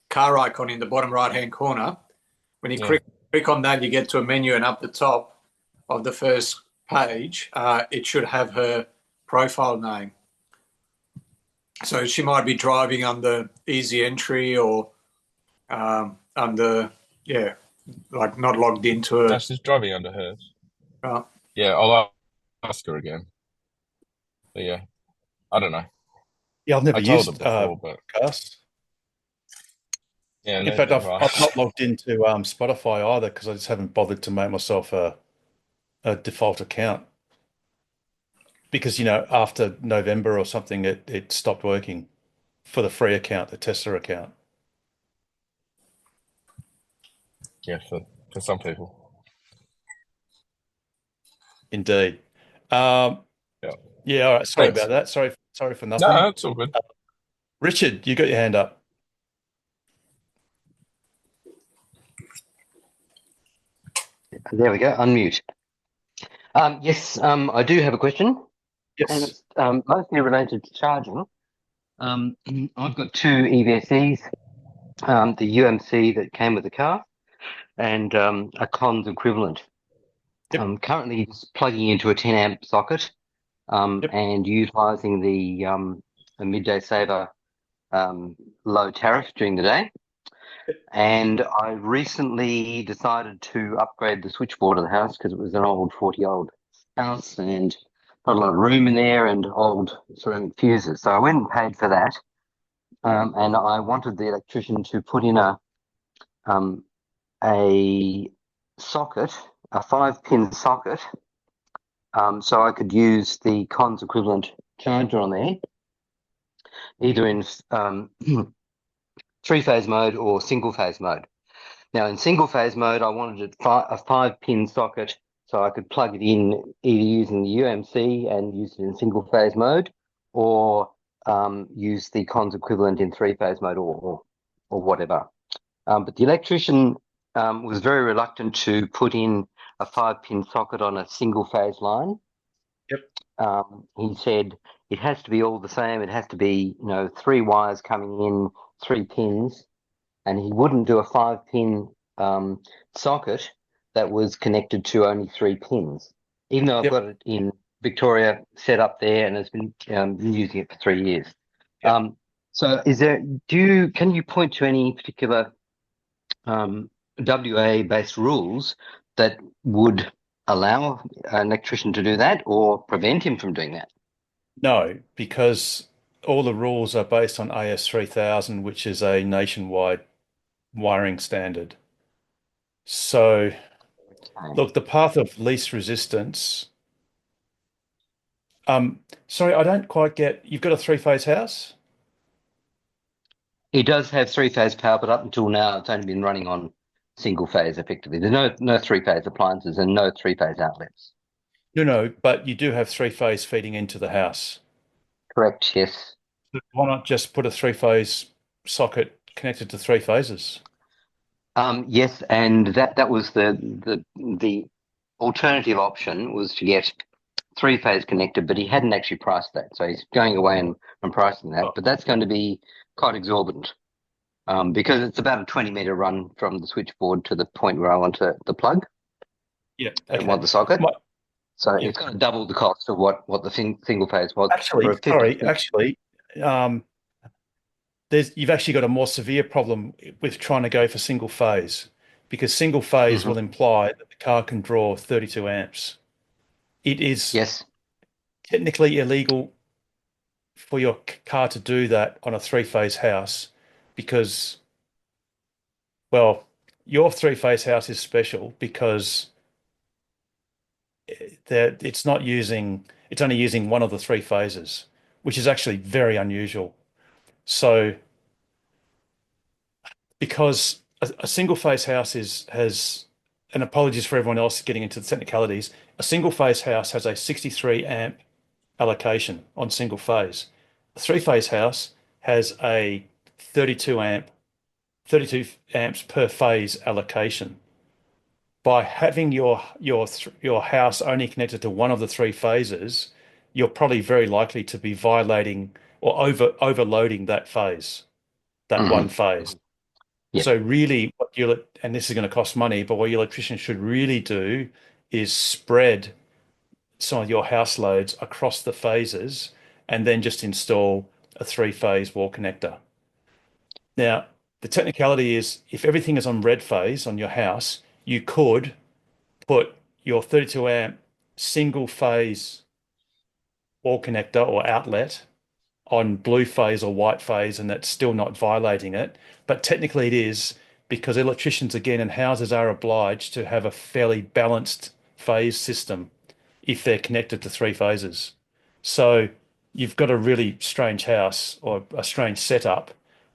car icon in the bottom right-hand corner, when you click on that, you get to a menu, and up the top of the first page, it should have her profile name. So she might be driving under easy entry or under, like not logged into her.
No, she's driving under hers.
Right.
Yeah, I'll ask her again. But yeah, I don't know.
Yeah, I've never
I told
used
her before, but
podcast.
yeah,
In
neither
fact,
have
I've not logged into Spotify either because I just haven't bothered to make myself a default account. Because, after November or something, it stopped working for the free account, the Tesla account.
Yeah, for some people.
Indeed.
Yeah.
Yeah, all right. Sorry
Thanks.
about that. Sorry for nothing.
No, it's all good.
Richard, you got your hand up.
There we go. Unmute. Yes, I do have a question, and
Yes.
it's mostly related to charging. I've got two EVSEs, the UMC that came with the car, and a CONS equivalent.
Yep.
I'm currently just plugging into a 10 amp socket
Yep.
and utilizing the midday saver low tariff during the day. And I recently decided to upgrade the switchboard of the house because it was an old 40-year-old house and not a lot of room in there and old ceramic fuses. So I went and paid for that. And I wanted the electrician to put in a socket, a 5-pin socket, so I could use the CONS equivalent charger on there, either in 3-phase mode or single-phase mode. Now, in single-phase mode, I wanted a 5-pin socket so I could plug it in either using the UMC and use it in single-phase mode, or use the CONS equivalent in 3-phase mode or whatever. But the electrician was very reluctant to put in a 5-pin socket on a single-phase line.
Yep.
He said it has to be all the same. It has to be, 3 wires coming in, 3 pins, and he wouldn't do a 5-pin socket that was connected to only 3 pins, even though I've got it in Victoria set up there and has been using it for 3 years.
Yep.
So can you point to any particular WA-based rules that would allow an electrician to do that or prevent him from doing that?
No, because all the rules are based on AS3000, which is a nationwide wiring standard. So, look, the path of least resistance. Sorry, I don't quite get. You've got a 3-phase house?
It does have 3-phase power, but up until now, it's only been running on single phase effectively. There's no 3-phase appliances and no 3-phase outlets.
No, but you do have 3-phase feeding into the house.
Correct, yes.
Why not just put a 3-phase socket connected to 3 phases?
Yes, and that was the alternative option was to get 3-phase connected, but he hadn't actually priced that. So he's going away and pricing that. But that's going to be quite exorbitant because it's about a 20-meter run from the switchboard to the point where I want the plug.
Yeah.
I
Okay.
want the socket. So
Yeah.
it's going to double the cost of what the single phase was.
Actually, you've actually got a more severe problem with trying to go for single phase, because single phase will imply that the car can draw 32 amps. It is technically illegal for your car to do that on a 3-phase house because, well, your 3-phase house is special because it's only using one of the 3 phases, which is actually very unusual. So because a single phase house has, and apologies for everyone else getting into the technicalities, a single phase house has a 63 amp allocation on single phase. A three phase house has a 32 amps per phase allocation. By having your house only connected to one of the three phases, you're probably very likely to be violating or overloading that phase, that one phase.
Yeah.
So really, and this is going to cost money, but what your electrician should really do is spread some of your house loads across the phases and then just install a three-phase wall connector. Now, the technicality is if everything is on red phase on your house, you could put your 32 amp single phase wall connector or outlet on blue phase or white phase, and that's still not violating it. But technically it is, because electricians again and houses are obliged to have a fairly balanced phase system if they're connected to three phases. So you've got a really strange house or a strange setup,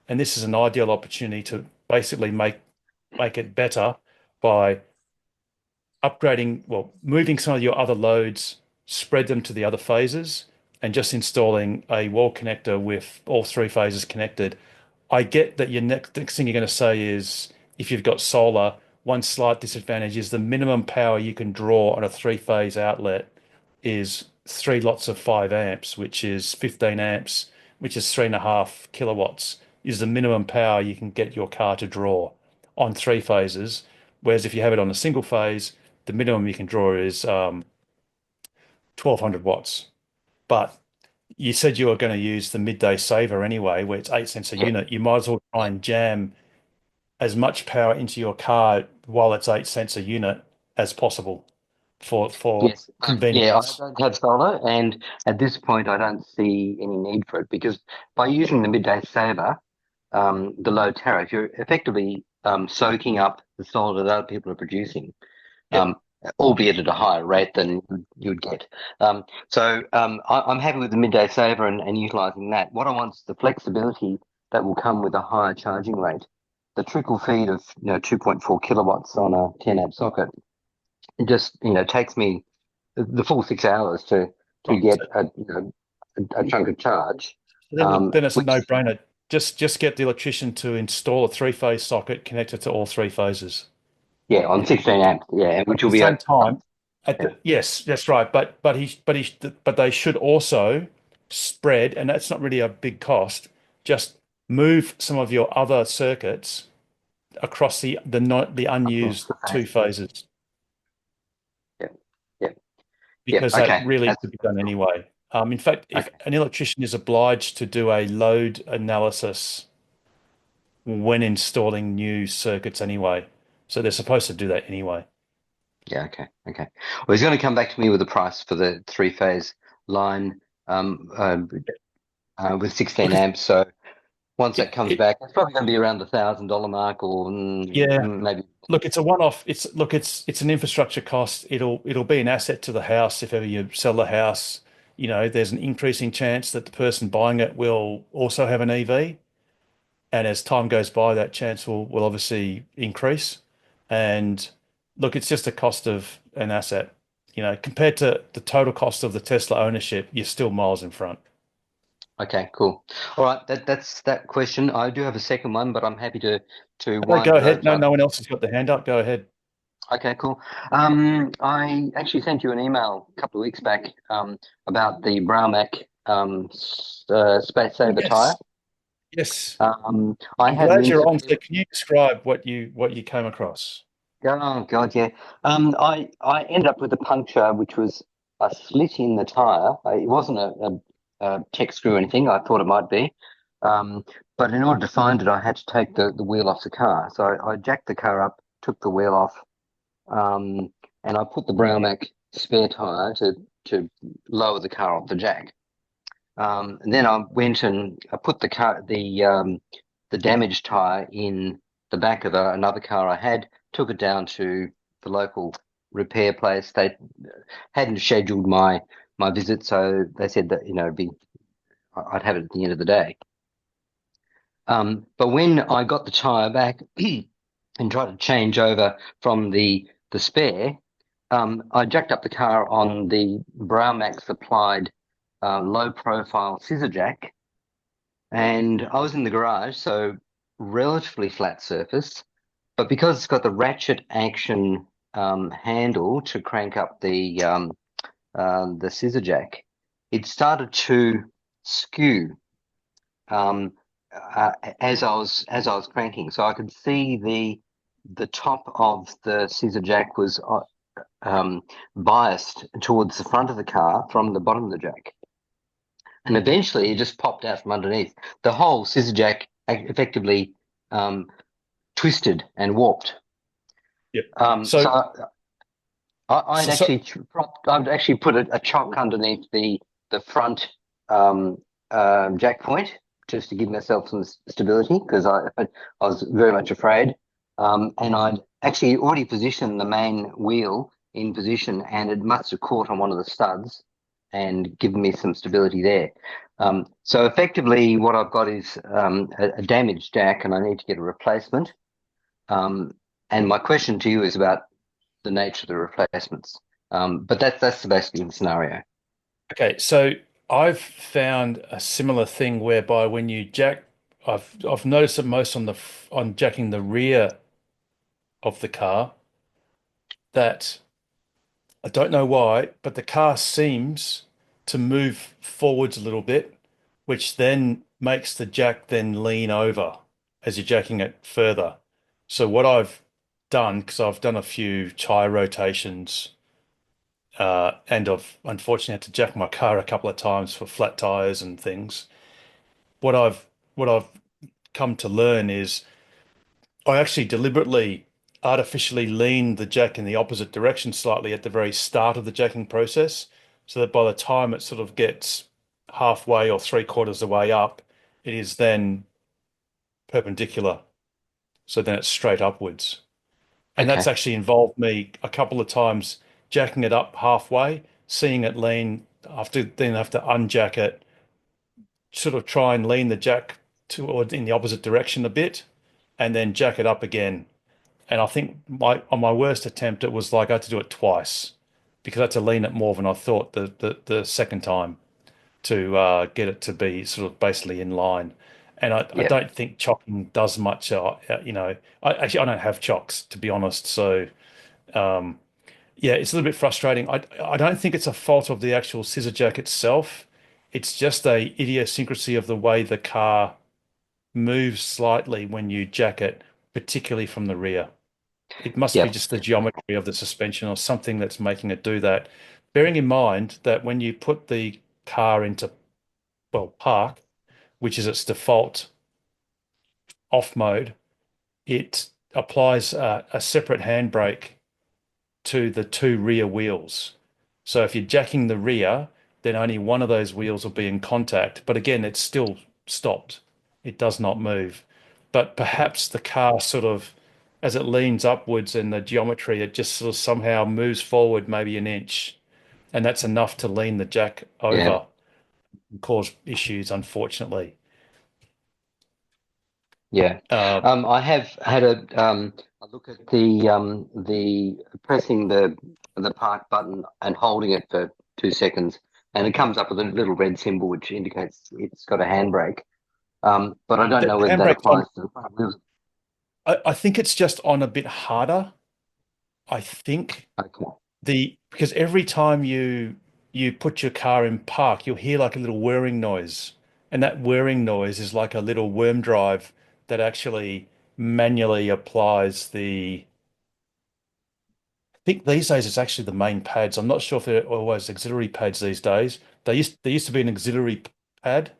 and this is an ideal opportunity to basically make it better by upgrading, well, moving some of your other loads, spread them to the other phases, and just installing a wall connector with all three phases connected. I get that your next thing you're going to say is if you've got solar, one slight disadvantage is the minimum power you can draw on a three-phase outlet is 3 lots of 5 amps, which is 15 amps, which is 3.5 kilowatts, is the minimum power you can get your car to draw on three phases. Whereas if you have it on a single phase, the minimum you can draw is 1200 watts. But you said you were going to use the midday saver anyway, where it's 8 cents a unit. You might as well try and jam as much power into your car while it's 8 cents a unit as possible for
Yes.
convenience.
Yeah, I don't have solar, and at this point, I don't see any need for it because by using the midday saver, the low tariff, you're effectively soaking up the solar that other people are producing, albeit at a higher rate than you'd get. So I'm happy with the midday saver and utilising that. What I want is the flexibility that will come with a higher charging rate. The trickle feed of 2.4 kilowatts on a 10 amp socket, it just takes me the full 6 hours to get a chunk of charge.
Then it's a no-brainer. Just get the electrician to install a three-phase socket connected to all three phases.
Yeah, on 16 amps. Yeah, which will
At the
be
same time. Yes, that's right. But they should also spread, and that's not really a big cost. Just move some of your other circuits across the unused two phases. Because that really could be done anyway. In fact, if an electrician is obliged to do a load analysis when installing new circuits anyway, so they're supposed to do that anyway.
Yeah, okay. Well, he's going to come back to me with a price for the three-phase line with 16 amps. So once that comes back, it's probably going to be around the $1,000 mark, or maybe.
Look, it's a one-off. It's an infrastructure cost. It'll be an asset to the house if ever you sell the house. There's an increasing chance that the person buying it will also have an EV, and as time goes by, that chance will obviously increase. And look, it's just a cost of an asset. Compared to the total cost of the Tesla ownership, you're still miles in front.
Okay, cool. All right, that's that question. I do have a second one, but I'm happy to
go ahead. No one else has got the hand up. Go ahead.
Okay, cool. I actually sent you an email a couple of weeks back about the Braumac Space Saver tire.
Yes.
I'm
glad you're on. So can you describe what you came across?
Oh God, yeah. I ended up with a puncture, which was a slit in the tire. It wasn't a tech screw or anything. I thought it might be. But in order to find it, I had to take the wheel off the car. So I jacked the car up, took the wheel off, and I put the Braumac spare tire to lower the car off the jack. And then I went and I put the damaged tire in the back of another car I had, took it down to the local repair place. They hadn't scheduled my visit, so they said that it'd be I'd have it at the end of the day. But when I got the tyre back and tried to change over from the spare, I jacked up the car on the Browmax applied low profile scissor jack, and I was in the garage, so relatively flat surface. But because it's got the ratchet action handle to crank up the scissor jack, it started to skew as I was cranking. So I could see the top of the scissor jack was biased towards the front of the car from the bottom of the jack, and eventually it just popped out from underneath. The whole scissor jack effectively twisted and warped.
Yep.
So I'd actually put a chock underneath the front jack point just to give myself some stability, because I was very much afraid. And I'd actually already positioned the main wheel in position, and it must have caught on one of the studs and given me some stability there. So effectively what I've got is a damaged jack, and I need to get a replacement. And my question to you is about the nature of the replacements. But that's basically the scenario.
Okay, so I've found a similar thing whereby when you jack, I've noticed it most on jacking the rear of the car, that I don't know why, but the car seems to move forwards a little bit, which then makes the jack then lean over as you're jacking it further. So what I've done, because I've done a few tire rotations, and I've unfortunately had to jack my car a couple of times for flat tires and things. What I've come to learn is I actually deliberately artificially lean the jack in the opposite direction slightly at the very start of the jacking process, so that by the time it sort of gets halfway or three-quarters of the way up, it is then perpendicular. So then it's straight upwards. And that's
Okay.
actually involved me a couple of times jacking it up halfway, seeing it lean, then have to unjack it, sort of try and lean the jack toward in the opposite direction a bit, and then jack it up again. And I think on my worst attempt, it was like I had to do it twice because I had to lean it more than I thought the second time to get it to be sort of basically in line. And I
Yeah.
don't think chocking does much. I don't have chocks, to be honest. So yeah, it's a little bit frustrating. I don't think it's a fault of the actual scissor jack itself. It's just a idiosyncrasy of the way the car moves slightly when you jack it, particularly from the rear. It must be
Yeah.
just the geometry of the suspension or something that's making it do that. Bearing in mind that when you put the car into, well, park, which is its default off mode, it applies a separate handbrake to the two rear wheels. So if you're jacking the rear, then only one of those wheels will be in contact. But again, it's still stopped. It does not move. But perhaps the car sort of, as it leans upwards in the geometry, it just sort of somehow moves forward maybe an inch. And that's enough to lean the jack
Yeah.
over and cause issues, unfortunately.
Yeah. I have had a look at the pressing the park button and holding it for 2 seconds, and it comes up with a little red symbol which indicates it's got a handbrake. But I don't
The
know whether that
handbrake's on,
applies to the front wheels.
I think it's just on a bit harder. I think
Okay.
because every time you put your car in park, you'll hear like a little whirring noise. And that whirring noise is like a little worm drive that actually manually applies I think these days it's actually the main pads. I'm not sure if they're always auxiliary pads these days. There used to be an auxiliary pad.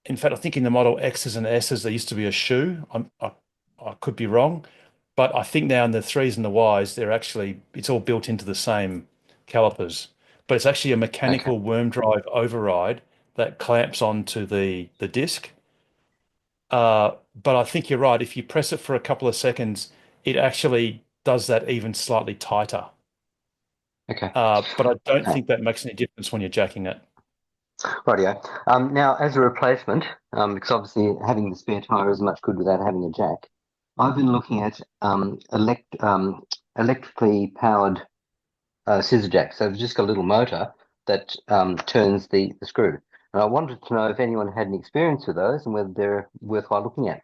In fact, I think in the Model X's and S's there used to be a shoe. I could be wrong, but I think now in the threes and the Ys, it's all built into the same calipers. But it's actually a
Okay.
mechanical worm drive override that clamps onto the disc. But I think you're right. If you press it for a couple of seconds, it actually does that even slightly tighter.
Okay.
But I don't
Okay.
think that makes any difference when you're jacking it.
Rightio. Now, as a replacement, because obviously having the spare tyre isn't much good without having a jack, I've been looking at electrically powered scissor jack. So it's just got a little motor that turns the screw. And I wanted to know if anyone had any experience with those and whether they're worthwhile looking at.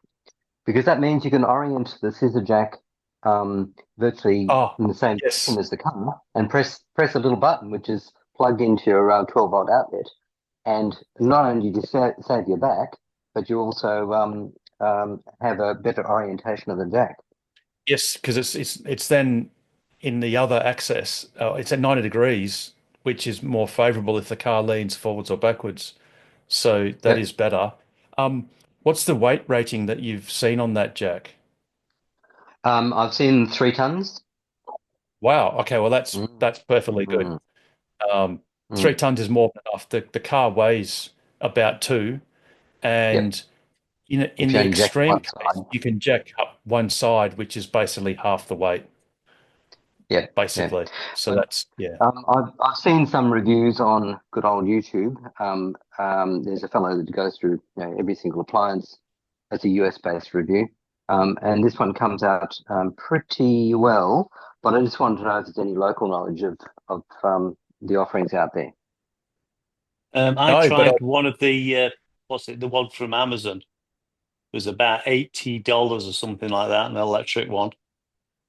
Because that means you can orient the scissor jack virtually
Oh,
in the same
yes.
direction as the car and press a little button which is plugged into your 12-volt outlet. And not only do you save your back, but you also have a better orientation of the jack.
Yes, because it's then in the other axis. It's at 90 degrees, which is more favorable if the car leans forwards or backwards. So that
Yep.
is better. What's the weight rating that you've seen on that jack?
I've seen 3 tons.
Wow. Okay. Well, that's perfectly good.
Mm.
3 tons is more than enough. The car weighs about 2, and in
If
the
you only jack
extreme
one
case,
side.
you can jack up one side, which is basically half the weight,
Yeah.
basically. So that's
I've seen some reviews on good old YouTube. There's a fellow that goes through every single appliance. It's a US-based review, and this one comes out pretty well. But I just wanted to know if there's any local knowledge of the offerings out there.
I
No, but
tried one of the the one from Amazon. It was about $80 or something like that, an electric one.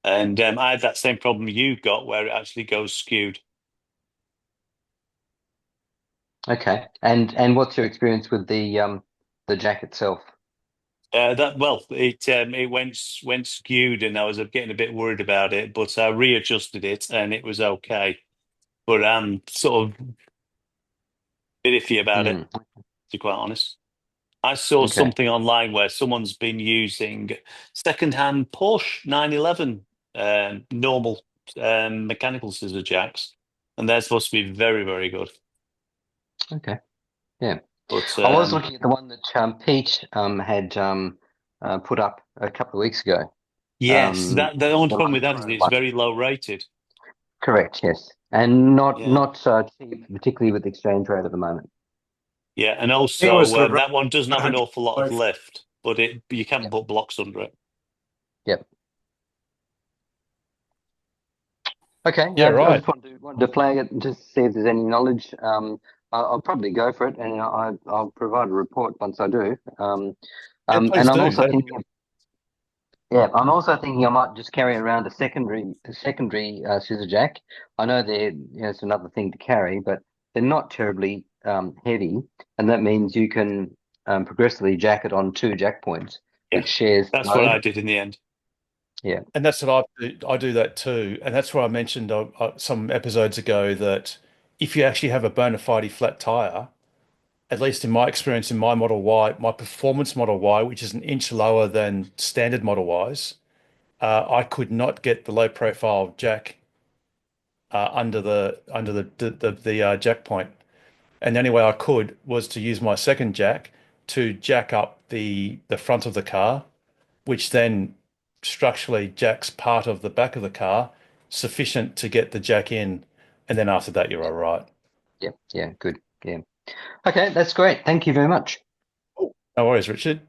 And I had that same problem you got where it actually goes skewed.
Okay, and what's your experience with the jack itself?
It went skewed, and I was getting a bit worried about it, but I readjusted it, and it was okay. But I'm sort of a bit iffy about it, to be quite honest. I saw
Okay.
something online where someone's been using second-hand Porsche 911 normal mechanical scissor jacks, and they're supposed to be very, very good.
Okay. Yeah.
But
I was looking at the one that Pete had put up a couple of weeks ago.
yes, that the only
The
problem
Low
with that is
Pro
it's
one.
very low rated.
Correct, yes. And not
Yeah.
cheap, particularly with the exchange rate at the moment.
Yeah, and
It
also
was the
that one doesn't have an
100
awful lot of lift, but you can
Yep.
put blocks under it.
Yep. Okay.
yeah,
I
right.
just wanted to flag it and just see if there's any knowledge. I'll probably go for it, and I'll provide a report once I do.
Yeah,
And
please
I'm
do.
also
That'd be
thinking, I'm also thinking I might just carry around a secondary scissor jack. I know it's another thing to carry, but they're not terribly heavy, and that means you can progressively jack it on 2 jack points,
Yeah,
which shares
that's what
load.
I did in the end.
Yeah.
And that's what I do. I do that too. And that's where I mentioned some episodes ago that if you actually have a bona fide flat tire, at least in my experience in my Model Y, my performance Model Y, which is an inch lower than standard Model Ys, I could not get the low profile jack under the jack point. And the only way I could was to use my second jack to jack up the front of the car, which then structurally jacks part of the back of the car, sufficient to get the jack in, and then after that you're all right.
Yep. Yeah. Good. Yeah. Okay, that's great. Thank you very much.
No worries, Richard.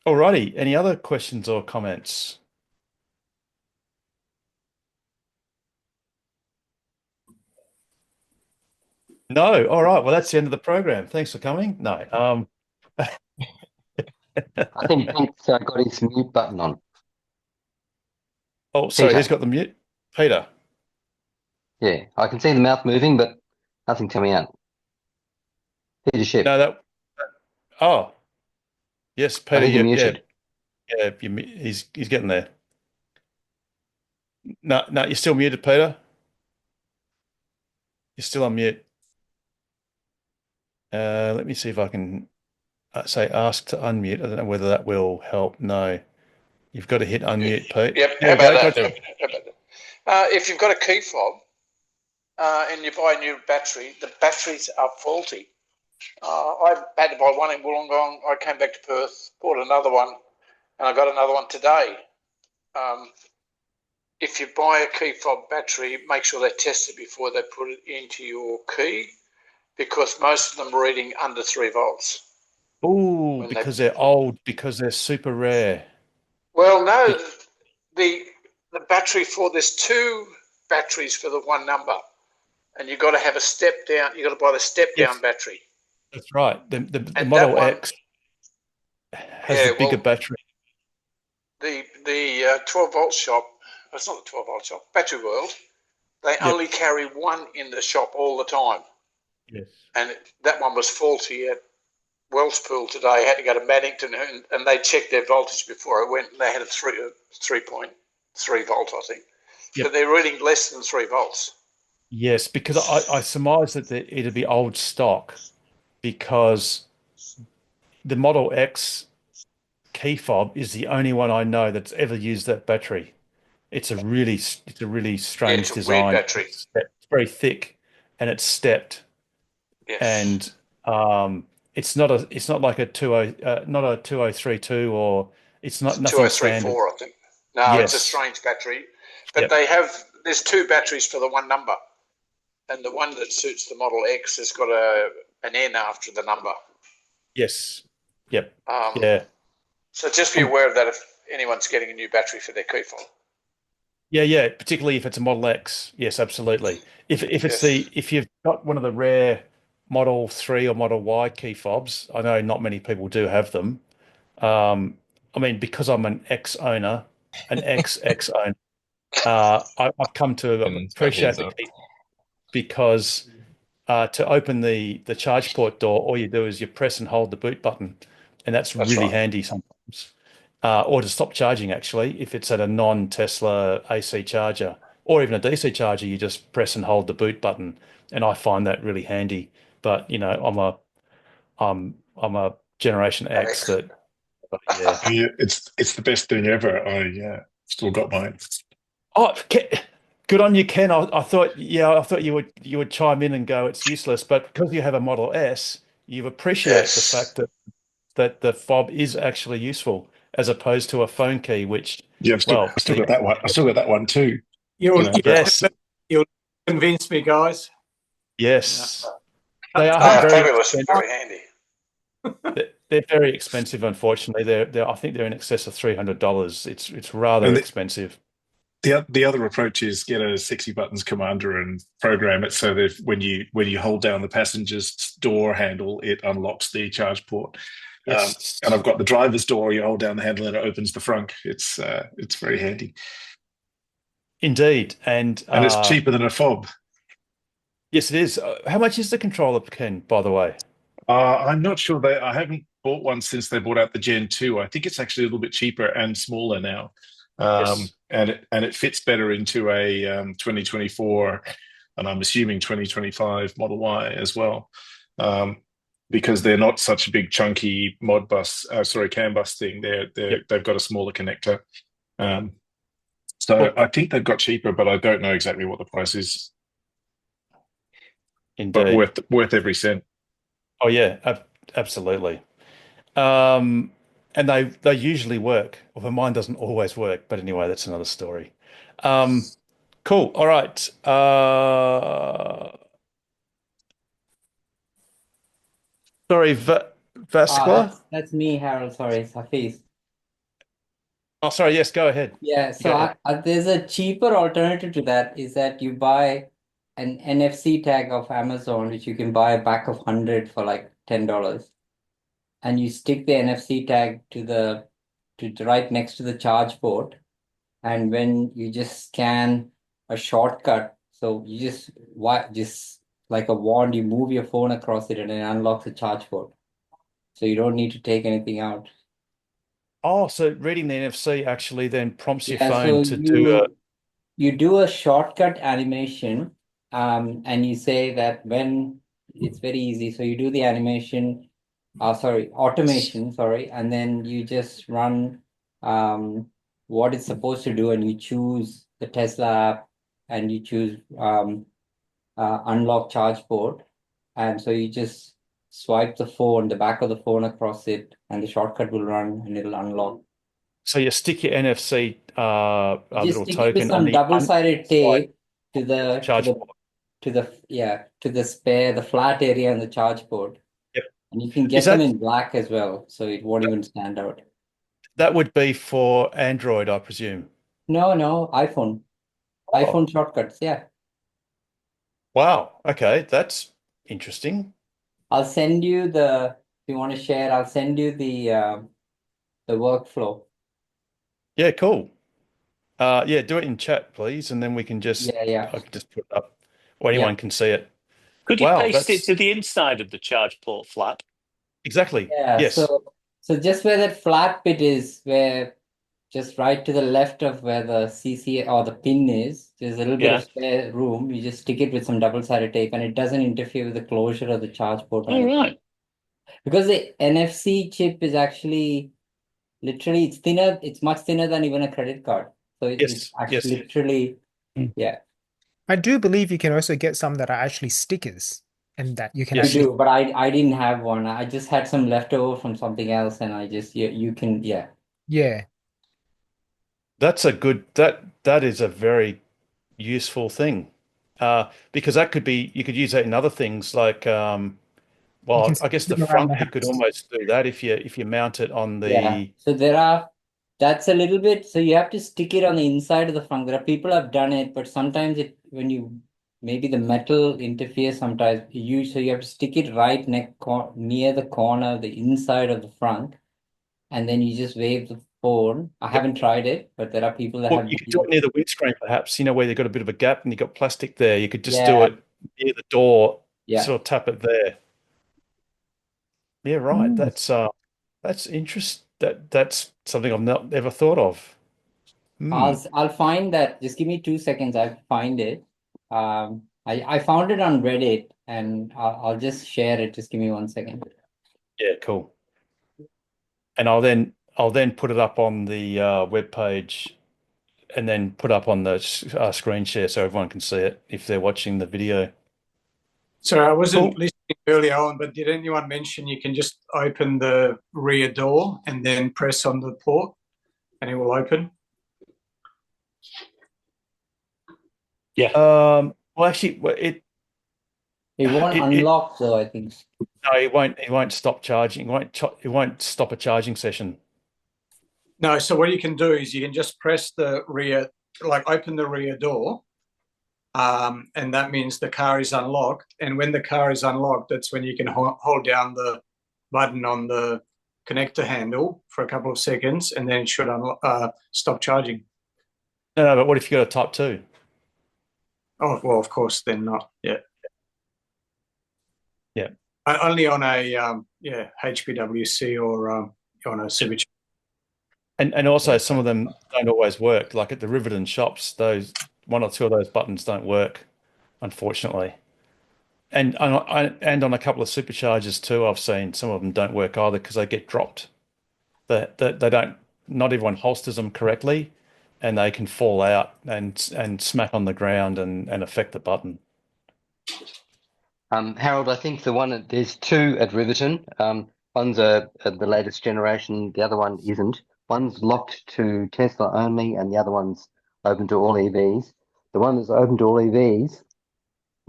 Alrighty, any other questions or comments? No, all right. Well, that's the end of the program. Thanks for coming. No,
I think Pete's got his mute button on.
oh, sorry,
Peter.
who's got the mute? Peter.
Yeah, I can see the mouth moving, but nothing coming out. Peter Ship.
No, oh, yes,
I
Peter.
think you're muted.
He's getting there. No, you're still muted, Peter. You're still on mute. Let me see if I can say ask to unmute. I don't know whether that will help. No, you've got to hit unmute, Pete.
Yep.
There
How
we go.
about that?
Gotcha.
How about that? If you've got a key fob and you buy a new battery, the batteries are faulty. I had to buy one in Wollongong. I came back to Perth, bought another one, and I got another one today. If you buy a key fob battery, make sure they test it before they put it into your key. because most of them are reading under 3 volts.
Oh, because they're old, because they're super rare.
Well, no, the battery there's 2 batteries for the one number, and you've got to have a step down. You've got to buy the step down battery.
That's right. The Model X has the bigger battery.
The 12 volt shop. It's not the 12 volt shop. Battery World. They only carry one in the shop all the time.
Yes. And
that one was faulty at Wellspool today. I had to go to Maddington, and they checked their voltage before I went. And they had a 3.3 volt, I think. But they're reading less than 3 volts.
Yes, because I surmise that it'd be old stock, because the Model X key fob is the only one I know that's ever used that battery. It's a really strange design.
Weird battery.
It's very thick, and it's stepped.
Yes.
And it's not like a 2032, or it's not nothing
2034, I think. No, it's a strange battery. But there's 2 batteries for the one number. And the one that suits the Model X has got an N after the number.
Yes. Yep.
So just be aware of that if anyone's getting a new battery for their key fob.
Yeah, particularly if it's a Model X. Yes, absolutely. If you've got one of the rare Model 3 or Model Y key fobs, I know not many people do have them. I mean, because I'm an ex-owner, an ex-owner, I've come to appreciate the key, because to open the charge port door, all you do is you press and hold the boot button, and that's really handy sometimes. Or to stop charging, actually, if it's at a non-Tesla AC charger or even a DC charger, you just press and hold the boot button, and I find that really handy. But I'm a Generation X that.
Yeah, it's the best thing ever. I still got mine.
Oh, good on you, Ken. I thought you would chime in and go it's useless, but because you have a Model S, you appreciate the fact that the fob is actually useful, as opposed to a phone key, which
I've still got that one. I still got that one too.
You'll convince me, guys.
Yes, they are
very handy.
They're very expensive, unfortunately. I think they're in excess of $300. It's rather expensive.
The other approach is get a 60 buttons commander and program it so that when you hold down the passenger's door handle, it unlocks the charge port.
Yes.
And I've got the driver's door. You hold down the handle and it opens the front. It's very handy.
Indeed, and
it's cheaper than a fob.
Yes, it is. How much is the controller, Ken, by the way?
I'm not sure. I haven't bought one since they brought out the Gen 2. I think it's actually a little bit cheaper and smaller now. And it fits better into a 2024, and I'm assuming 2025 Model Y as well, because they're not such a big chunky CAN bus thing. They've got a smaller connector, so I think they've got cheaper, but I don't know exactly what the price is.
Indeed.
But worth every cent.
Oh yeah, absolutely. And they usually work. Although mine doesn't always work, but anyway, that's another story. Cool. All right. Sorry, Vasqua?
That's me, Harold. Sorry, Hafiz.
Oh, sorry. Yes, go ahead.
Yeah, so there's a cheaper alternative to that, is that you buy an NFC tag of Amazon, which you can buy a pack of 100 for like $10. And you stick the NFC tag to right next to the charge port. And when you just scan a shortcut, so you just like a wand, you move your phone across it and it unlocks the charge port. So you don't need to take anything out.
Oh, so reading the NFC actually then prompts your phone to
You do a shortcut animation, and you say that when it's very easy. So you do the automation, and then you just run what it's supposed to do, and you choose the Tesla app, and you choose unlock charge port, and so you just swipe the back of the phone across it, and the shortcut will run and it'll unlock.
So you stick your NFC little
stick
token
with some double-sided tape to to the spare, the flat area on the charge port.
Yep.
And you can
Is
get them
that
in black as well, so it won't even stand out.
that would be for Android, I presume?
No, iPhone.
Oh,
iPhone shortcuts, yeah.
wow. Okay, that's interesting.
I'll send you if you want to share, I'll send you the workflow.
Yeah, cool. Yeah, do it in chat, please, and then we can just
Yeah.
I can just put it up, or
Yeah.
anyone can see it.
Could you
Wow,
paste it
that's
to the inside of the charge port flap?
exactly.
Yeah,
Yes.
so just where that flat bit is, where just right to the left of where the CC or the pin is, there's a little bit
Yeah.
of spare room. You just stick it with some double-sided tape, and it doesn't interfere with the closure of the charge port or
All
anything.
right.
Because the NFC chip is actually literally it's much thinner than even a credit card. So it's
Yes.
actually
Yes.
literally,
Mm.
yeah.
I do believe you can also get some that are actually stickers and that you can
You
Yes.
actually,
do, but I didn't have one. I just had some leftover from something else, and I just you can
yeah.
That's a good that is a very useful thing. Because that could be you could use that in other things like
You
well,
can
I guess
stick
the
them around the
front you could
house.
almost do that if you mount it on
Yeah.
the
So that's a little bit, so you have to stick it on the inside of the frunk. There are people have done it, but sometimes maybe the metal interferes sometimes. So you have to stick it right near the corner, the inside of the frunk, and then you just wave the phone. I haven't tried it, but there are people that
well,
have
you could do it near the windscreen perhaps, where they've got a bit of a gap and you've got plastic there. You could just do
Yeah,
it near the door,
yeah.
sort of tap it there. Yeah, right.
Mm.
That's that's something I've not ever thought of. Hmm.
I'll find that. Just give me 2 seconds. I'll find it. I found it on Reddit, and I'll just share it. Just give me 1 second.
Yeah, cool. And I'll then put it up on the web page and then put up on the screen share so everyone can see it if they're watching the video.
So I wasn't
Cool.
listening earlier on, but did anyone mention you can just open the rear door and then press on the port and it will open?
Yeah.
Well, actually, it
won't unlock though, I think.
No, it won't stop charging. It won't stop a charging session.
No, so what you can do is you can just press the rear, like open the rear door, and that means the car is unlocked. And when the car is unlocked, that's when you can hold down the button on the connector handle for a couple of seconds, and then it should stop charging.
No, but what if you got a Type 2?
Oh, well, of course, then not. Yeah.
Yeah.
Only on a HPWC or on a Supercharger.
And also some of them don't always work. Like at the Riverton shops, those one or two of those buttons don't work, unfortunately. And on a couple of superchargers too, I've seen some of them don't work either because they get dropped. They don't. Not everyone holsters them correctly, and they can fall out and smack on the ground and affect the button.
Harold, I think there's two at Riverton. One's the latest generation, the other one isn't. One's locked to Tesla only, and the other one's open to all EVs. The one that's open to all EVs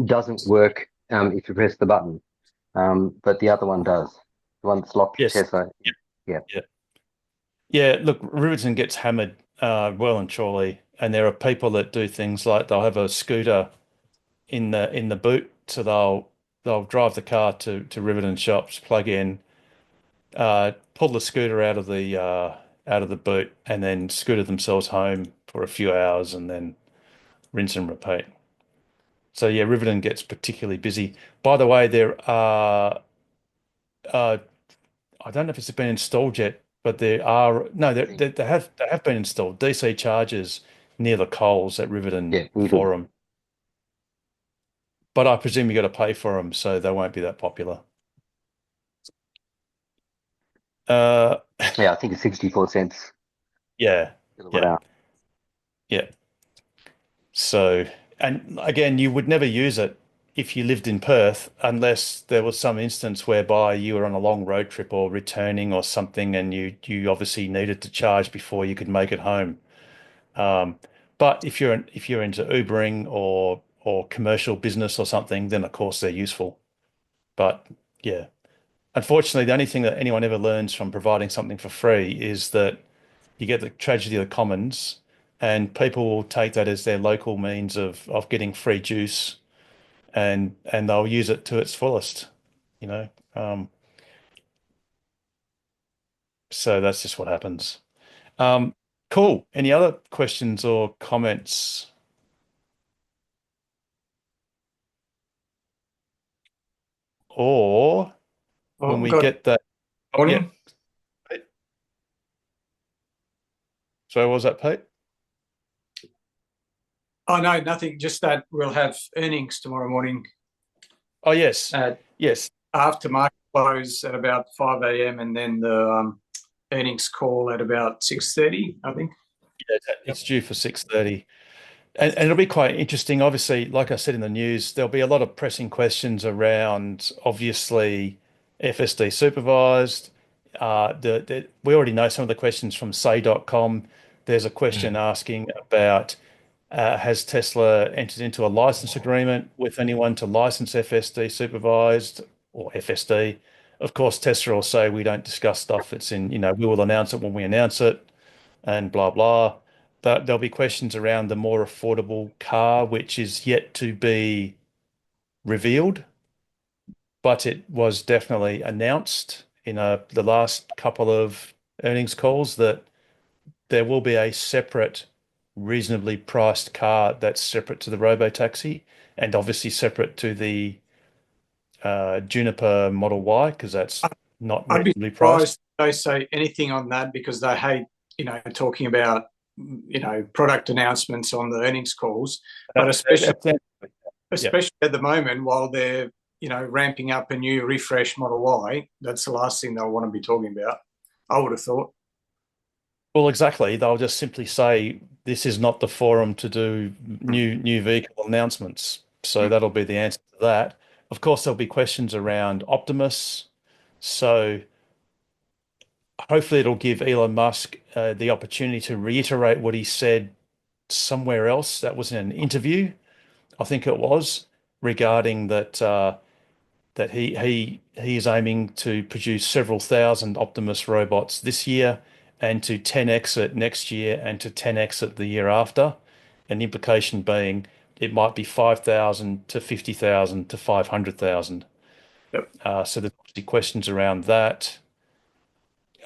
doesn't work if you press the button, but the other one does. The one that's locked to Tesla.
Yeah. Look, Riverton gets hammered well and truly, and there are people that do things like they'll have a scooter in the boot, so they'll drive the car to Riverton shops, plug in, pull the scooter out of the boot, and then scooter themselves home for a few hours, and then rinse and repeat. So yeah, Riverton gets particularly busy. By the way, there are I don't know if it's been installed yet, but there are no, they have been installed DC chargers near the Coles at Riverton Forum. But I presume you got to pay for them, so they won't be that popular.
Yeah, I think it's 64 cents.
Yeah. So, and again, you would never use it if you lived in Perth unless there was some instance whereby you were on a long road trip or returning or something, and you obviously needed to charge before you could make it home. But if you're into Ubering or or commercial business or something, then of course they're useful. But yeah, unfortunately, the only thing that anyone ever learns from providing something for free is that you get the tragedy of the commons, and people will take that as their local means of getting free juice, and they'll use it to its fullest, you know. So that's just what happens. Cool. Any other questions or comments? Or when we get that,
Morning.
Yeah. So what was that, Pete?
Oh, no, nothing. Just that we'll have earnings tomorrow morning.
Oh, yes. Yes.
After market close at about 5 a.m. and then the earnings call at about 6:30, I think.
Yeah, it's due for 6:30. And it'll be quite interesting. Obviously, like I said in the news, there'll be a lot of pressing questions around, obviously, FSD supervised. We already know some of the questions from say.com. There's a question asking about has Tesla entered into a license agreement with anyone to license FSD supervised or FSD? Of course, Tesla will say we don't discuss stuff that's in, we will announce it when we announce it and blah, blah. There'll be questions around the more affordable car, which is yet to be revealed, but it was definitely announced in the last couple of earnings calls that there will be a separate, reasonably priced car that's separate to the Robotaxi and obviously separate to the Juniper Model Y, because that's not reasonably priced.
I'd be surprised if they say anything on that, because they hate, talking about, product announcements on the earnings calls. But especially at the moment, while they're, ramping up a new refresh Model Y, that's the last thing they'll want to be talking about, I would have thought.
Well, exactly. They'll just simply say this is not the forum to do new vehicle announcements. So that'll be the answer to that. Of course, there'll be questions around Optimus. So hopefully it'll give Elon Musk the opportunity to reiterate what he said somewhere else. That was in an interview, I think it was, regarding that that he is aiming to produce several thousand Optimus robots this year and to 10x it next year and to 10x it the year after. And the implication being it might be 5,000 to 50,000 to 500,000.
Yep.
So there's questions around that.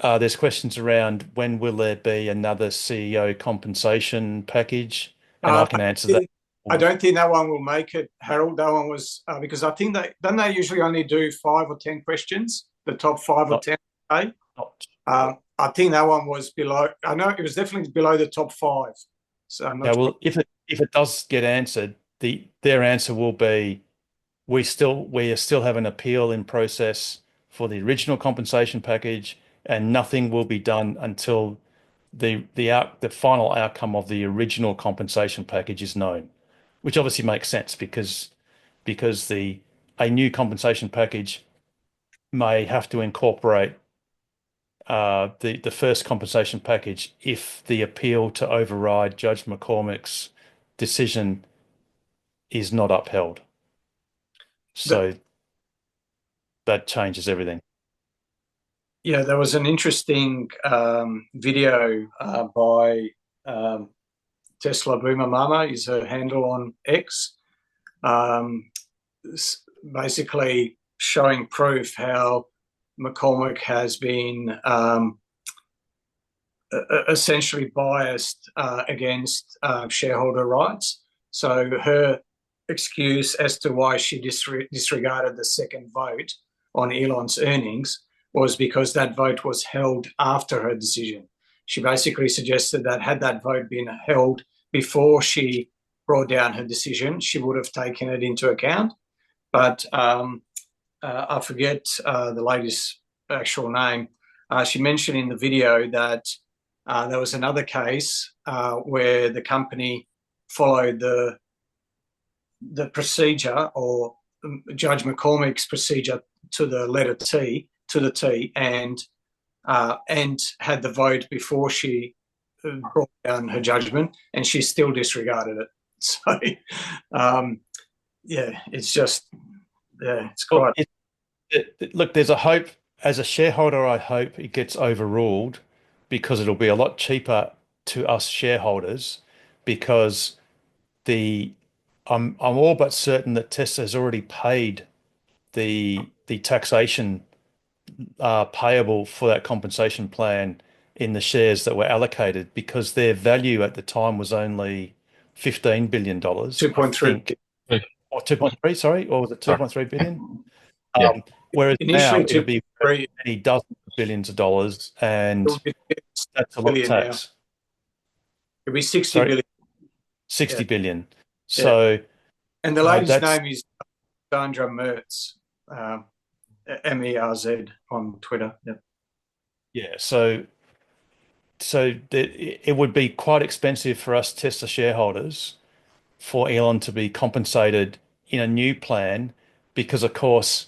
There's questions around when will there be another CEO compensation package, and I can answer that.
I don't think that one will make it, Harold. That one was because I think they usually only do 5 or 10 questions, the top 5 or 10. I think that one was below. I know it was definitely below the top 5. So I'm not
well, if it does get answered, their answer will be we still have an appeal in process for the original compensation package, and nothing will be done until the final outcome of the original compensation package is known, which obviously makes sense because a new compensation package may have to incorporate the first compensation package if the appeal to override Judge McCormick's decision is not upheld. So that changes everything.
Yeah, there was an interesting video by Tesla Boomer Mama, is her handle on X, basically showing proof how McCormick has been essentially biased against shareholder rights. So her excuse as to why she disregarded the second vote on Elon's earnings was because that vote was held after her decision. She basically suggested that had that vote been held before she brought down her decision, she would have taken it into account. But I forget the lady's actual name. She mentioned in the video that there was another case where the company followed the procedure, or Judge McCormick's procedure to the letter T, and had the vote before she brought down her judgment, and she still disregarded it. So yeah, it's just, yeah, it's
Well,
quite.
look, there's a hope. As a shareholder, I hope it gets overruled because it'll be a lot cheaper to us shareholders because the I'm all but certain that Tesla has already paid the taxation payable for that compensation plan in the shares that were allocated because their value at the time was only $15 billion, I
2.3.
think, or 2.3, sorry, or was it 2.3 billion?
Yeah.
Whereas
Initially,
now it'll be
2.3.
many dozens of billions of dollars, and
It'll be
that's a lot of
billion now.
tax.
It'll be 60
Sorry,
billion.
60
Yeah.
billion.
Yeah.
So
And the
you know,
lady's
that's
name is Sandra Mertz, MERZ on Twitter. Yeah.
yeah. So it would be quite expensive for us Tesla shareholders for Elon to be compensated in a new plan because, of course,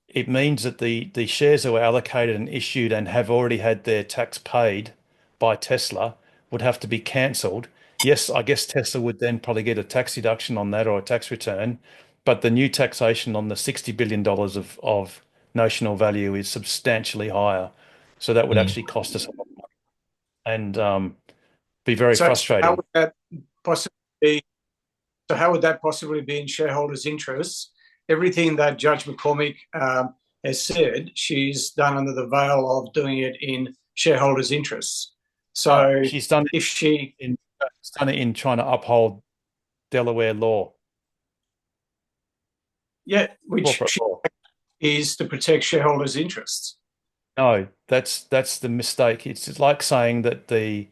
it means that the shares that were allocated and issued and have already had their tax paid by Tesla would have to be cancelled. Yes, I guess Tesla would then probably get a tax deduction on that or a tax return, but the new taxation on the $60 billion of notional value is substantially higher. So that would actually cost us a lot of money and be very
So
frustrating.
how would that possibly be? So how would that possibly be in shareholders' interests? Everything that Judge McCormick has said, she's done under the veil of doing it in shareholders' interests. So
she's done it
if she
in trying to uphold Delaware law,
which
corporate
she
law.
is to protect shareholders' interests.
No, that's the mistake. It's like saying that the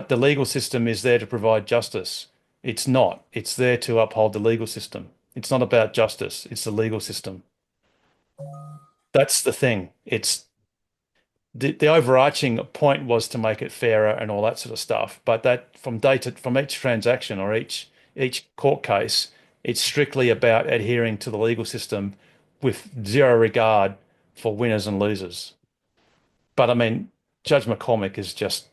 legal system is there to provide justice. It's not. It's there to uphold the legal system. It's not about justice. It's the legal system. That's the thing. It's the overarching point was to make it fairer and all that sort of stuff. But that from each transaction or each court case, it's strictly about adhering to the legal system with zero regard for winners and losers. But I mean, Judge McCormick is just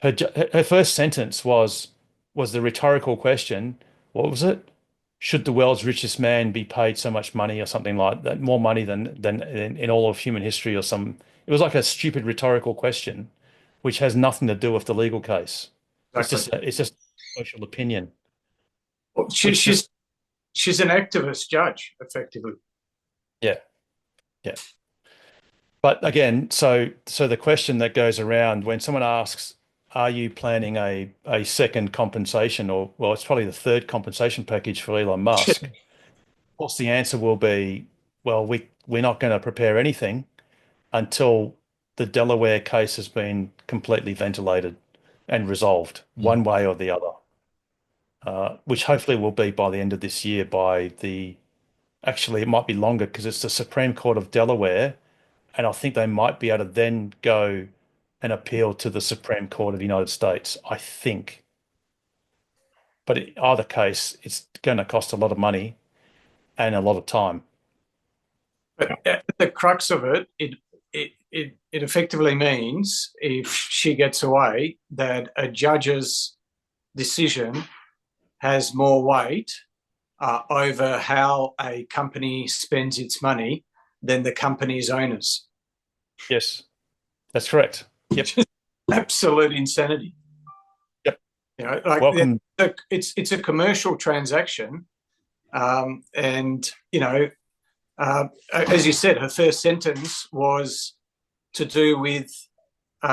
her first sentence was the rhetorical question. What was it? Should the world's richest man be paid so much money or something like that, more money than in all of human history or some? It was like a stupid rhetorical question, which has nothing to do with the legal case.
Exactly.
It's just social opinion.
Well, she's an activist judge, effectively.
Yeah. But again, so the question that goes around when someone asks, are you planning a second compensation or, well, it's probably the third compensation package for Elon Musk? Of course, the answer will be, well, we're not going to prepare anything until the Delaware case has been completely ventilated and resolved one way or the other, which hopefully will be by the end of this year actually, it might be longer because it's the Supreme Court of Delaware. And I think they might be able to then go and appeal to the Supreme Court of the United States, I think. But in either case, it's going to cost a lot of money and a lot of time.
But at the crux of it, it effectively means if she gets away, that a judge's decision has more weight over how a company spends its money than the company's owners.
Yes, that's correct. Yep.
Absolute insanity.
Yep.
You know, like
Welcome.
It's a commercial transaction, and you know, as you said, her first sentence was to do with, you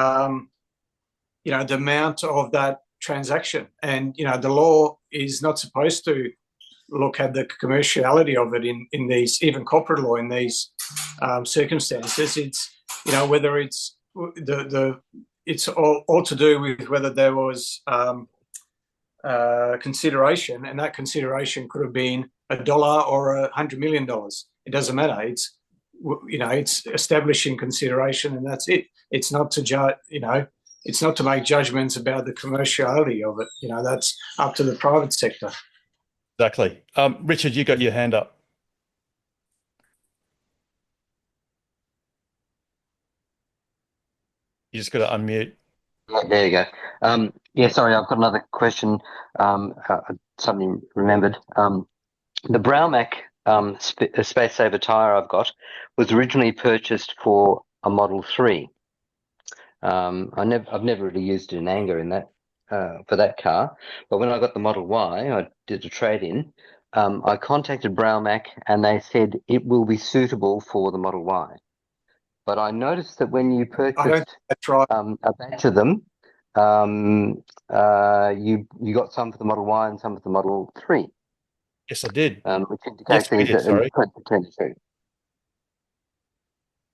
know, the amount of that transaction, and you know, the law is not supposed to look at the commerciality of it in these, even corporate law in these circumstances. It's, you know, whether it's it's all to do with whether there was consideration, and that consideration could have been $1 or $100 million. It doesn't matter. It's, you know, it's establishing consideration, and that's it. It's not to judge, you know, it's not to make judgments about the commerciality of it. You know, that's up to the private sector.
Exactly. Richard, you got your hand up. You just got to unmute.
There you go. Yeah, sorry, I've got another question. I suddenly remembered. The Browmac Space Saver tyre I've got was originally purchased for a Model 3. I've never really used it in anger in that for that car, but when I got the Model Y, I did a trade-in. I contacted Browmac and they said it will be suitable for the Model Y. But I noticed that when you
I don't
purchased
think that's right.
a batch of them, you got some for the Model Y and some for the Model 3,
Yes, I did.
which
Yes,
indicates
we
there's
did.
a
Sorry.
difference between the two.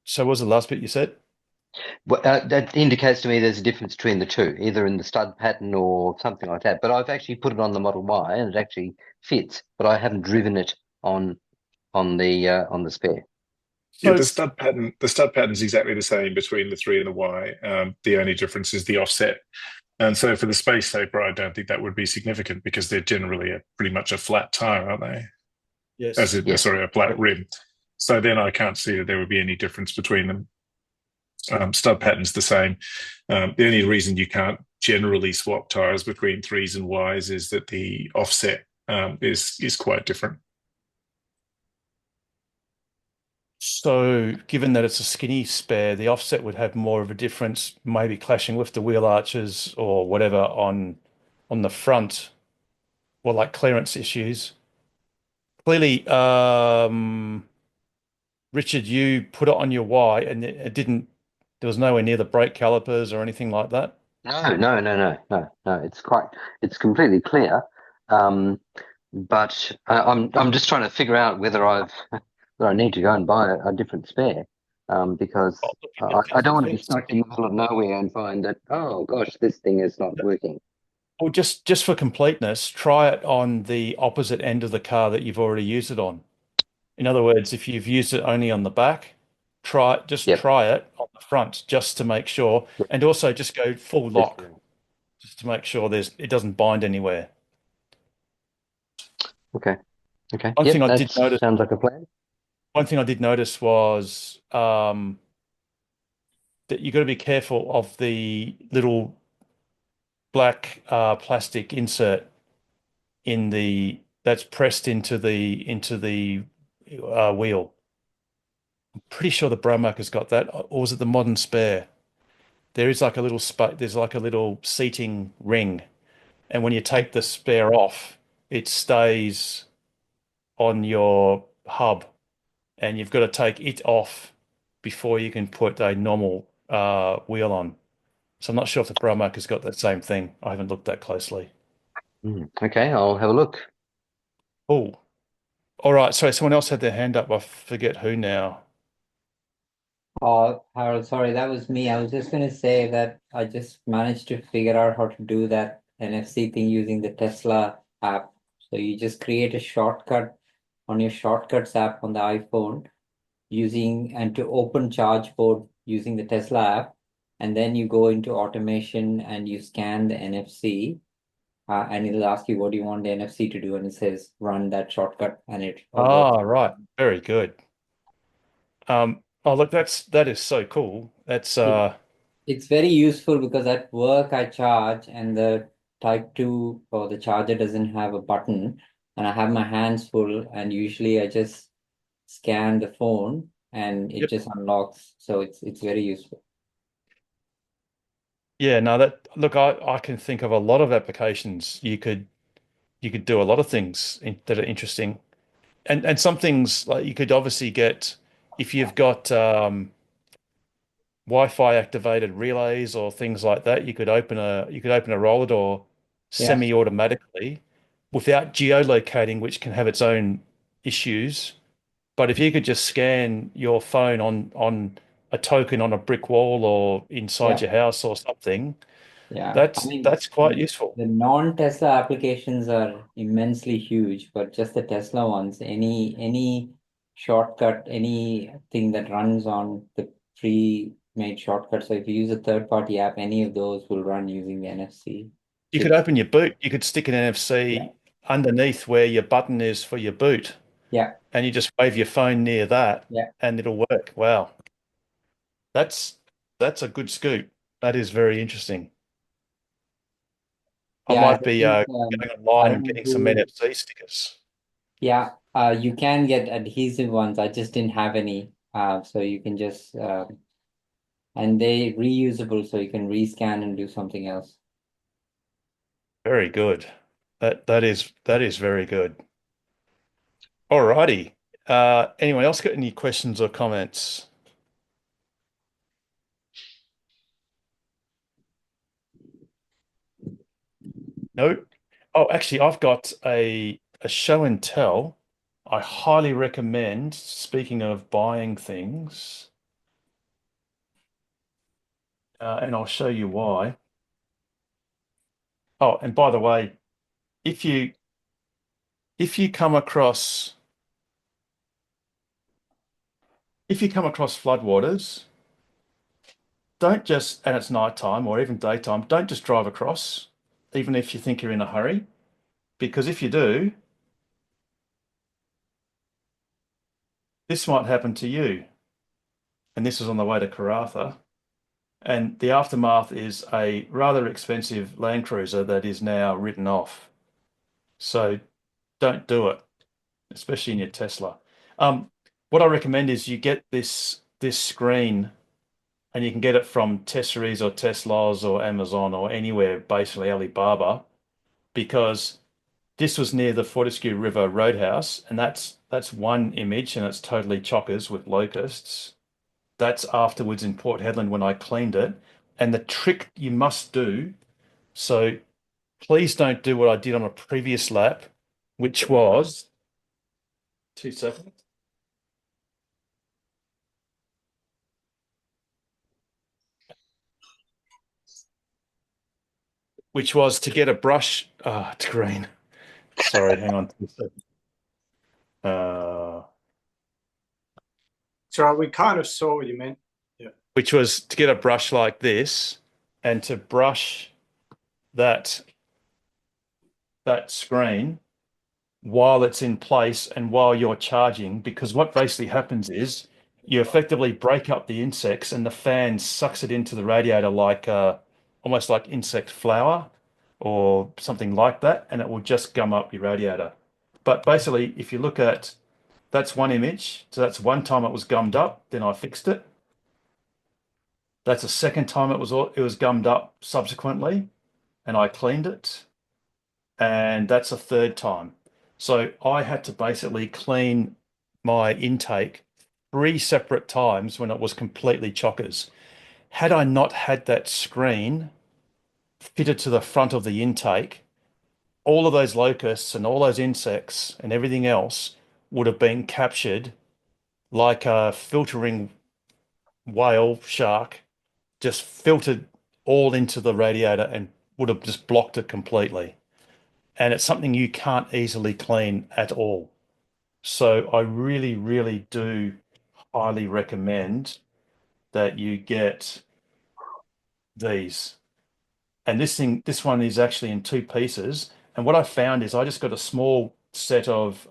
So what was the last bit you said?
Well, that indicates to me there's a difference between the two, either in the stud pattern or something like that. But I've actually put it on the Model Y and it actually fits, but I haven't driven it on the spare.
Yeah,
So
the stud pattern is exactly the same between the 3 and the Y. The only difference is the offset. And so for the Space Saver, I don't think that would be significant because they're generally pretty much a flat tire, aren't they?
yes.
Yes.
Sorry, a flat rim. So then I can't see that there would be any difference between them. Stud pattern's the same. The only reason you can't generally swap tires between 3s and Ys is that the offset is quite different.
So given that it's a skinny spare, the offset would have more of a difference, maybe clashing with the wheel arches or whatever on the front, or like clearance issues. Clearly, Richard, you put it on your Y and it didn't, there was nowhere near the brake calipers or anything like that.
No. It's completely clear. But I'm just trying to figure out whether I need to go and buy a different spare. Because
Oh, look,
I don't want to be stuck in the middle of nowhere and find that, oh gosh, this thing is not working.
Well, just for completeness, try it on the opposite end of the car that you've already used it on. In other words, if you've used it only on the back,
Yep.
try it on the front just to make sure,
Yep.
and also just go full
Yes,
lock just to make sure it doesn't bind anywhere.
Okay.
One
Yep,
thing I
that
did notice,
sounds like a plan.
one thing I did notice was that you've got to be careful of the little black plastic insert that's pressed into the wheel. I'm pretty sure the Bromac has got that, or was it the modern spare? There is like a little there's like a little seating ring, and when you take the spare off, it stays on your hub, and you've got to take it off before you can put a normal wheel on. So I'm not sure if the Bromac has got that same thing. I haven't looked that closely.
Okay, I'll have a look.
Oh, all right. Sorry, someone else had their hand up. I forget who now.
Oh, Harold, sorry, that was me. I was just going to say that I just managed to figure out how to do that NFC thing using the Tesla app. So you just create a shortcut on your Shortcuts app on the iPhone and to open charge port using the Tesla app. And then you go into automation and you scan the NFC. And it'll ask you what do you want the NFC to do, and it says run that shortcut, and it
Ah, right. Very good. Oh, look, that is so cool. That's
It's very useful because at work I charge and the Type 2 or the charger doesn't have a button, and I have my hands full, and usually I just scan the phone and it
Yep.
just unlocks. So it's very useful.
Yeah, no, look, I can think of a lot of applications you could do a lot of things that are interesting. And some things like you could obviously get if you've got Wi-Fi activated relays or things like that, you could open a roller door
Yeah.
semi-automatically without geolocating, which can have its own issues. But if you could just scan your phone on a token on a brick wall or inside
Yeah.
your house or something,
Yeah.
that's
I mean,
that's quite useful.
the non-Tesla applications are immensely huge, but just the Tesla ones, any shortcut, anything that runs on the pre-made shortcut. So if you use a third-party app, any of those will run using the NFC.
You could open your boot. You could stick an NFC underneath where your button is for your boot,
Yeah.
and you just wave your phone near that,
Yeah.
and it'll work. Wow, that's a good scoop. That is very interesting. I
Yeah,
might be
think,
going
I
online
don't
and
know
getting some
who.
NFC stickers.
Yeah, you can get adhesive ones. I just didn't have any. So you can just and they reusable, so you can rescan and do something else.
Very good. That is very good. Alrighty. Anyone else got any questions or comments? No? Oh, actually, I've got a show and tell. I highly recommend, speaking of buying things, and I'll show you why. Oh, and by the way, if you come across floodwaters, don't just, and it's nighttime or even daytime, don't just drive across, even if you think you're in a hurry, because if you do, this might happen to you. And this is on the way to Karratha. And the aftermath is a rather expensive Land Cruiser that is now written off. So don't do it, especially in your Tesla. What I recommend is you get this screen, and you can get it from Tesseries or Teslas or Amazon or anywhere, basically Alibaba, because this was near the Fortescue River Roadhouse, and that's one image, and it's totally chockers with locusts. That's afterwards in Port Hedland when I cleaned it. And the trick you must do, so please don't do what I did on a previous lap, which was 2 seconds. Which was to get a brush. Ah, it's green. Sorry, hang on 2 seconds.
So we kind of saw what you meant. Yeah.
Which was to get a brush like this and to brush that screen while it's in place and while you're charging, because what basically happens is you effectively break up the insects and the fan sucks it into the radiator like almost like insect flour or something like that, and it will just gum up your radiator. But basically, if you look at, that's one image, so that's one time it was gummed up, then I fixed it. That's a second time it was gummed up subsequently, and I cleaned it. And that's a third time. So I had to basically clean my intake 3 separate times when it was completely chockers. Had I not had that screen fitted to the front of the intake, all of those locusts and all those insects and everything else would have been captured like a filtering whale shark, just filtered all into the radiator and would have just blocked it completely. And it's something you can't easily clean at all. So I really, really do highly recommend that you get these. And this one is actually in 2 pieces. And what I found is I just got a small set of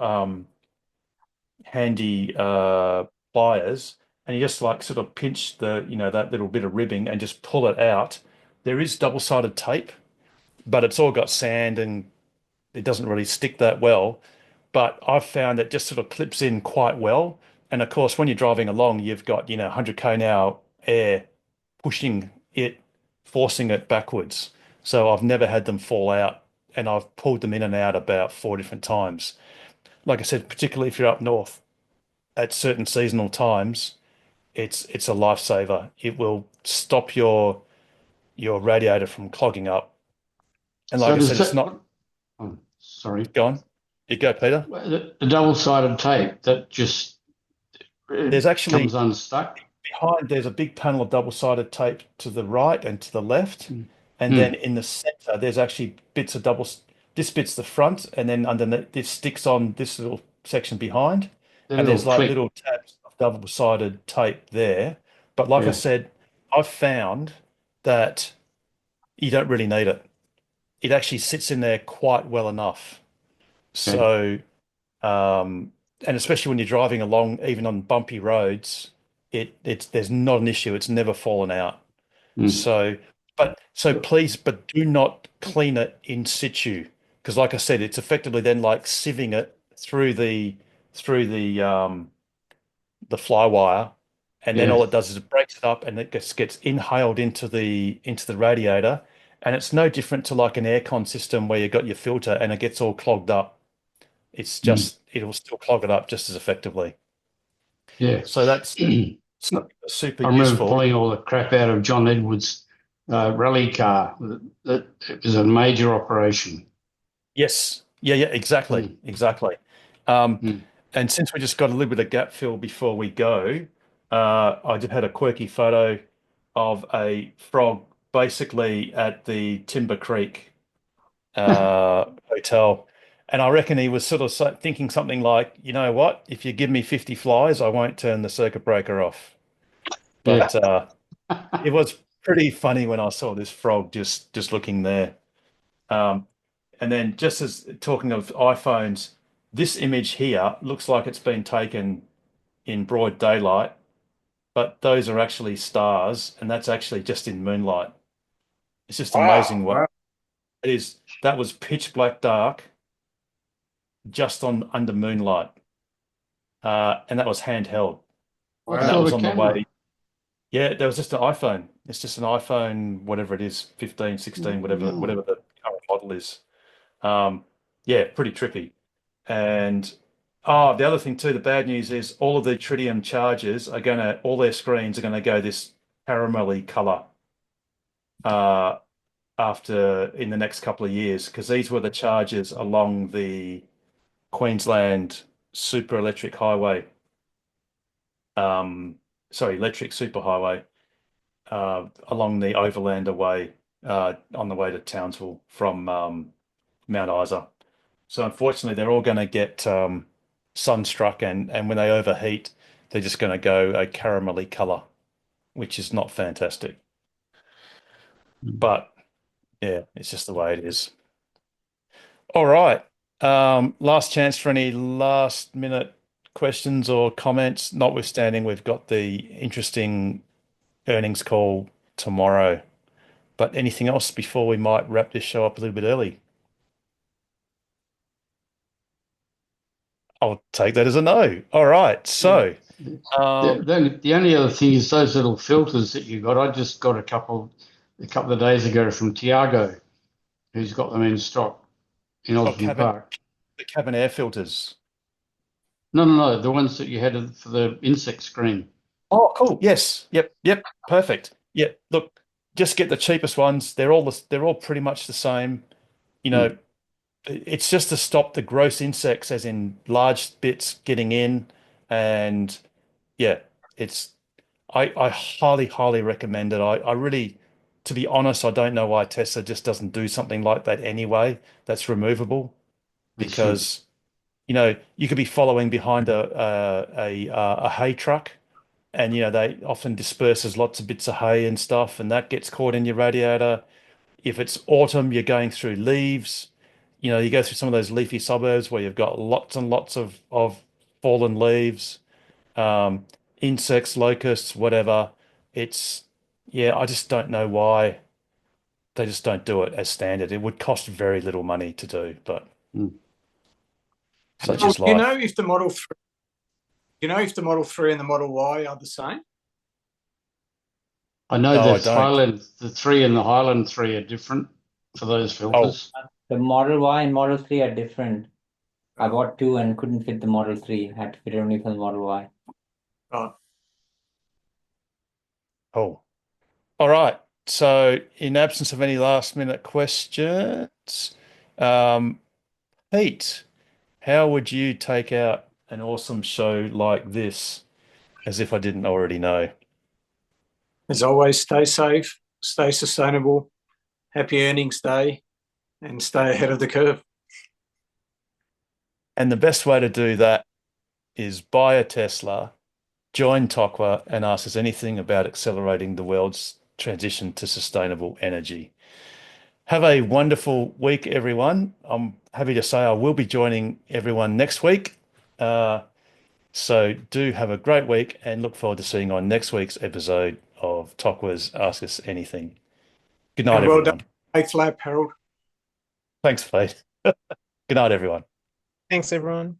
handy pliers, and you just like sort of pinch that little bit of ribbing and just pull it out. There is double-sided tape, but it's all got sand and it doesn't really stick that well. But I've found it just sort of clips in quite well. And of course, when you're driving along, you've got 100 km an hour air pushing it, forcing it backwards. So I've never had them fall out, and I've pulled them in and out about 4 different times. Like I said, particularly if you're up north at certain seasonal times, it's a lifesaver. It will stop your radiator from clogging up. And like I said, it's not.
Oh, sorry.
Go on. You go, Peter.
The double-sided tape that just
There's actually
comes unstuck.
behind. There's a big panel of double-sided tape to the right and to the left, and then in the center there's actually bits of double. This bit's the front, and then underneath this sticks on this little section behind, and there's like little tabs of double-sided tape there. But like I said, I've found that you don't really need it. It actually sits in there quite well enough. So, and especially when you're driving along, even on bumpy roads, there's not an issue. It's never fallen out. So please, but do not clean it in situ, because like I said, it's effectively then like sieving it through the fly wire, and then
Yeah.
all it does is it breaks it up and it gets inhaled into the radiator, and it's no different to like an aircon system where you've got your filter and it gets all clogged up. It's just it'll still clog it up just as effectively.
Yeah.
So that's
I
super
remember
useful.
pulling all the crap out of John Edwards' rally car. That it was a major operation.
Yes. Yeah, exactly. Exactly. And since we just got a little bit of gap fill before we go, I just had a quirky photo of a frog basically at the Timber Creek hotel. And I reckon he was sort of thinking something like, you know what, if you give me 50 flies, I won't turn the circuit breaker off. But it was pretty funny when I saw this frog just looking there. And then just as talking of iPhones, this image here looks like it's been taken in broad daylight, but those are actually stars, and that's actually just in moonlight. It's just amazing what it is. That was pitch black dark, just under moonlight, and that was handheld.
What
And that
sort
was
of
on the
camera?
way. Yeah, there was just an iPhone. It's just an iPhone, whatever it is, 15, 16, whatever the current model is. Yeah, pretty trippy. And the other thing too, the bad news is all of the tritium chargers all their screens are gonna go this caramelly color after in the next couple of years, because these were the chargers along the Queensland Super Electric Highway. Electric Superhighway along the Overlander Way on the way to Townsville from Mount Isa. So unfortunately, they're all going to get sunstruck, and when they overheat, they're just going to go a caramelly color, which is not fantastic. But yeah, it's just the way it is. All right. Last chance for any last minute questions or comments, notwithstanding we've got the interesting earnings call tomorrow. But anything else before we might wrap this show up a little bit early? I'll take that as a no. All right. So
the only other thing is those little filters that you got. I just got a couple of days ago from Tiago, who's got them in stock in Osborne Park.
The cabin air filters.
No, the ones that you had for the insect screen.
Oh, cool. Yes. Yep. Perfect. Yeah. Look, just get the cheapest ones. They're all pretty much the same. You know, it's just to stop the gross insects, as in large bits getting in. And yeah, I highly recommend it. I really, to be honest, I don't know why Tesla just doesn't do something like that anyway. That's removable, because you know, you could be following behind a hay truck, and you know they often disperses lots of bits of hay and stuff, and that gets caught in your radiator. If it's autumn, you're going through leaves. You know, you go through some of those leafy suburbs where you've got lots and lots of fallen leaves, insects, locusts, whatever. I just don't know why they just don't do it as standard. It would cost very little money to do, but such is life.
You know if the Model 3, and the Model Y are the same?
I know the 3 and the Highland 3 are different for those filters.
The Model Y and Model 3 are different. I bought 2 and couldn't fit the Model 3. Had to fit only for the Model Y.
Oh.
Oh. All right. So in absence of any last minute questions, Pete, how would you take out an awesome show like this as if I didn't already know?
As always, stay safe, stay sustainable, happy earnings day, and stay ahead of the curve.
And the best way to do that is buy a Tesla, join Tokwa, and ask us anything about accelerating the world's transition to sustainable energy. Have a wonderful week, everyone. I'm happy to say I will be joining everyone next week. So do have a great week and look forward to seeing you on next week's episode of Tokwa's Ask Us Anything. Good night, everyone.
Well done. Thanks, Lap, Harold.
Thanks, Fate. Good night, everyone.
Thanks, everyone.